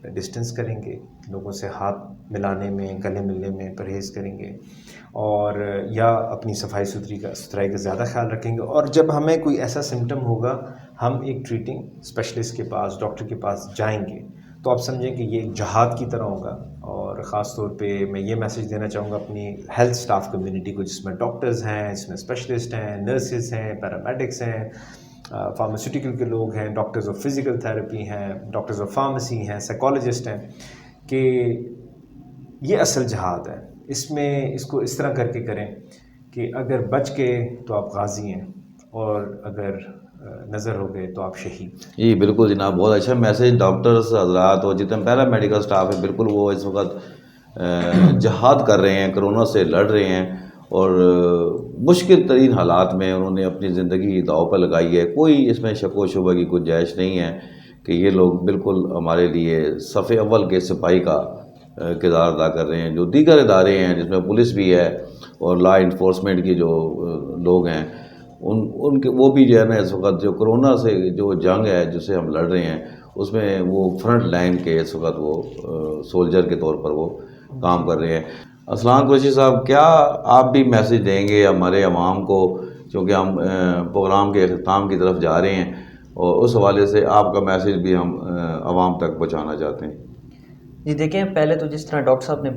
ڈسٹنس کریں گے، لوگوں سے ہاتھ ملانے میں، گلے ملنے میں پرہیز کریں گے، اور یا اپنی صفائی ستھرائی کا زیادہ خیال رکھیں گے، اور جب ہمیں کوئی ایسا سمٹم ہوگا ہم ایک ٹریٹنگ اسپیشلسٹ کے پاس، ڈاکٹر کے پاس جائیں گے، تو آپ سمجھیں کہ یہ ایک جہاد کی طرح ہوگا. اور خاص طور پہ میں یہ میسیج دینا چاہوں گا اپنی ہیلتھ سٹاف کمیونٹی کو، جس میں ڈاکٹرز ہیں، جس میں اسپیشلسٹ ہیں، نرسز ہیں، پیرامیڈکس ہیں، فارماسیوٹیکل کے لوگ ہیں، ڈاکٹرز آف فزیکل تھراپی ہیں، ڈاکٹرز آف فارمیسی ہیں، سائیکالوجسٹ ہیں، کہ یہ اصل جہاد ہے. اس میں اس کو اس طرح کر کے کریں کہ اگر بچ کے تو آپ غازی ہیں، اور اگر نظر ہو گئے تو آپ شہید. جی بالکل جناب، بہت اچھا میسیج. ڈاکٹرز حضرات اور جتنے پیرا میڈیکل سٹاف ہے، بالکل وہ اس وقت جہاد کر رہے ہیں، کرونا سے لڑ رہے ہیں، اور مشکل ترین حالات میں انہوں نے اپنی زندگی داؤ پہ لگائی ہے. کوئی اس میں شک و شبہ کی گنجائش نہیں ہے کہ یہ لوگ بالکل ہمارے لیے صف اول کے سپاہی کا کردار ادا کر رہے ہیں. جو دیگر ادارے ہیں جس میں پولیس بھی ہے اور لا انفورسمنٹ کی جو لوگ ہیں، ان کے وہ بھی جو ہے نا اس وقت جو کرونا سے جو جنگ ہے جسے ہم لڑ رہے ہیں، اس میں وہ فرنٹ لائن کے اس وقت وہ سولجر کے طور پر وہ کام کر رہے ہیں. اسلام قریشی صاحب، کیا آپ بھی میسیج دیں گے ہمارے عوام کو، چونکہ ہم پروگرام کے اختتام کی طرف جا رہے ہیں، اور اس حوالے سے آپ کا میسیج بھی ہم عوام تک پہنچانا چاہتے ہیں؟ جی دیکھیں، پہلے تو جس طرح ڈاکٹر صاحب نے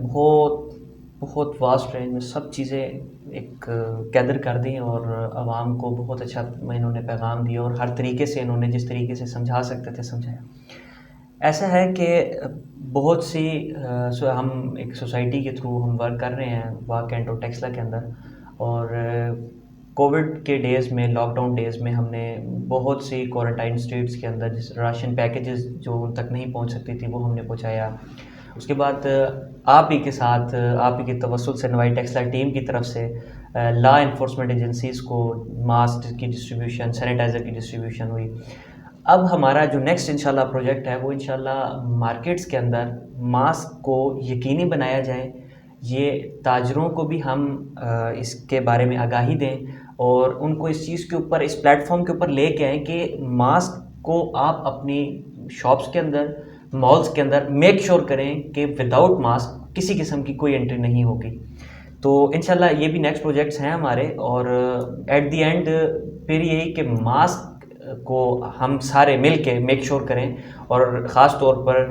بہت واسٹ رینج میں سب چیزیں ایک گیدر کر دیں، اور عوام کو بہت اچھا انہوں نے پیغام دیا، اور ہر طریقے سے انہوں نے جس طریقے سے سمجھا سکتے تھے سمجھایا. ایسا ہے کہ بہت سی ہم ایک سوسائٹی کے تھرو ہم ورک کر رہے ہیں واہ کینٹ اور ٹیکسلا کے اندر، اور کووڈ کے ڈیز میں، لاک ڈاؤن ڈیز میں، ہم نے بہت سی کوارنٹائن اسٹیٹس کے اندر جس راشن پیکیجز جو ان تک نہیں پہنچ سکتی تھی وہ ہم نے پہنچایا. اس کے بعد آپ ہی کے ساتھ، آپ ہی کے توسل سے نوائی ٹیکسلا ٹیم کی طرف سے لا انفورسمنٹ ایجنسیز کو ماسک کی ڈسٹریبیوشن، سینیٹائزر کی ڈسٹریبیوشن ہوئی. اب ہمارا جو نیکسٹ انشاءاللہ پروجیکٹ ہے وہ انشاءاللہ مارکیٹس کے اندر ماسک کو یقینی بنایا جائے. یہ تاجروں کو بھی ہم اس کے بارے میں آگاہی دیں، اور ان کو اس چیز کے اوپر، اس پلیٹ فارم کے اوپر لے کے آئیں کہ ماسک کو آپ اپنی شاپس کے اندر، مالز کے اندر میک شور کریں کہ وداؤٹ ماسک کسی قسم کی کوئی انٹری نہیں ہوگی. تو انشاءاللہ یہ بھی نیکسٹ پروجیکٹس ہیں ہمارے. اور ایٹ دی اینڈ پھر یہی کہ ماسک کو ہم سارے مل کے میک شور کریں، اور خاص طور پر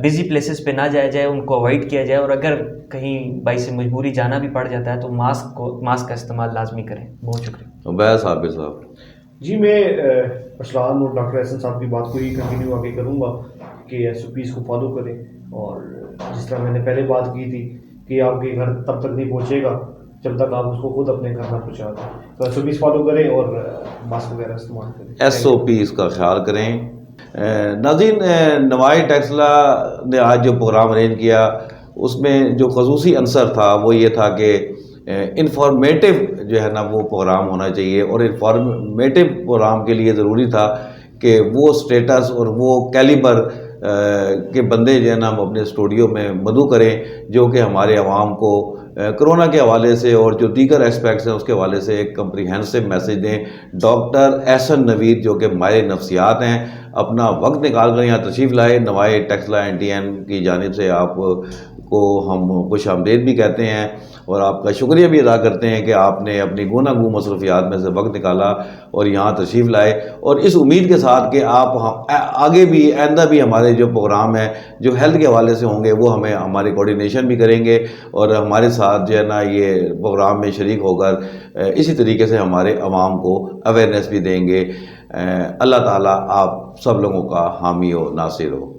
بزی پلیسز پہ نہ جایا جائے، ان کو اوائڈ کیا جائے، اور اگر کہیں باعث مجبوری جانا بھی پڑ جاتا ہے تو ماسک کا استعمال لازمی کریں. بہت شکریہ. عبید عابد صاحب. جی میں ارسلان اور ڈاکٹر احسن صاحب کی بات کو ہی کنٹینیو آگے کروں گا کہ ایس او پیز کو فالو کریں، اور جس طرح میں نے پہلے بات کی تھی کہ آپ کے گھر تب تک نہیں پہنچے گا جب تک آپ اس کو خود اپنے گھر نہ پہنچا دیں. تو ایس او پیز فالو کریں اور ماسک وغیرہ استعمال کریں. ایس او پیز کا خیال کریں. ناظرین، نوائی ٹیکسلا نے آج جو پروگرام ارینج کیا اس میں جو خصوصی عنصر تھا وہ یہ تھا کہ انفارمیٹو جو ہے نا وہ پروگرام ہونا چاہیے، اور انفارمیٹو پروگرام کے لیے ضروری تھا کہ وہ سٹیٹس اور وہ کیلیبر کے بندے جو ہے نا ہم اپنے اسٹوڈیو میں مدعو کریں، جو کہ ہمارے عوام کو کرونا کے حوالے سے اور جو دیگر ایسپیکٹس ہیں اس کے حوالے سے ایک کمپریہنسو میسیج دیں. ڈاکٹر احسن نوید جو کہ ماہر نفسیات ہیں، اپنا وقت نکال کر یہاں تشریف لائے. نوائی ٹیکسلا NTN کی جانب سے آپ کو ہم خوش آمدید بھی کہتے ہیں، اور آپ کا شکریہ بھی ادا کرتے ہیں کہ آپ نے اپنی گوناگوں مصروفیات میں سے وقت نکالا اور یہاں تشریف لائے، اور اس امید کے ساتھ کہ آپ آگے بھی آئندہ بھی ہمارے جو پروگرام ہیں جو ہیلتھ کے حوالے سے ہوں گے وہ ہمیں ہمارے کوارڈینیشن بھی کریں گے، اور ہمارے ساتھ جو ہے نا یہ پروگرام میں شریک ہو کر اسی طریقے سے ہمارے عوام کو اویئرنیس بھی دیں گے. اللہ تعالیٰ آپ سب لوگوں کا حامی و ناصر ہو.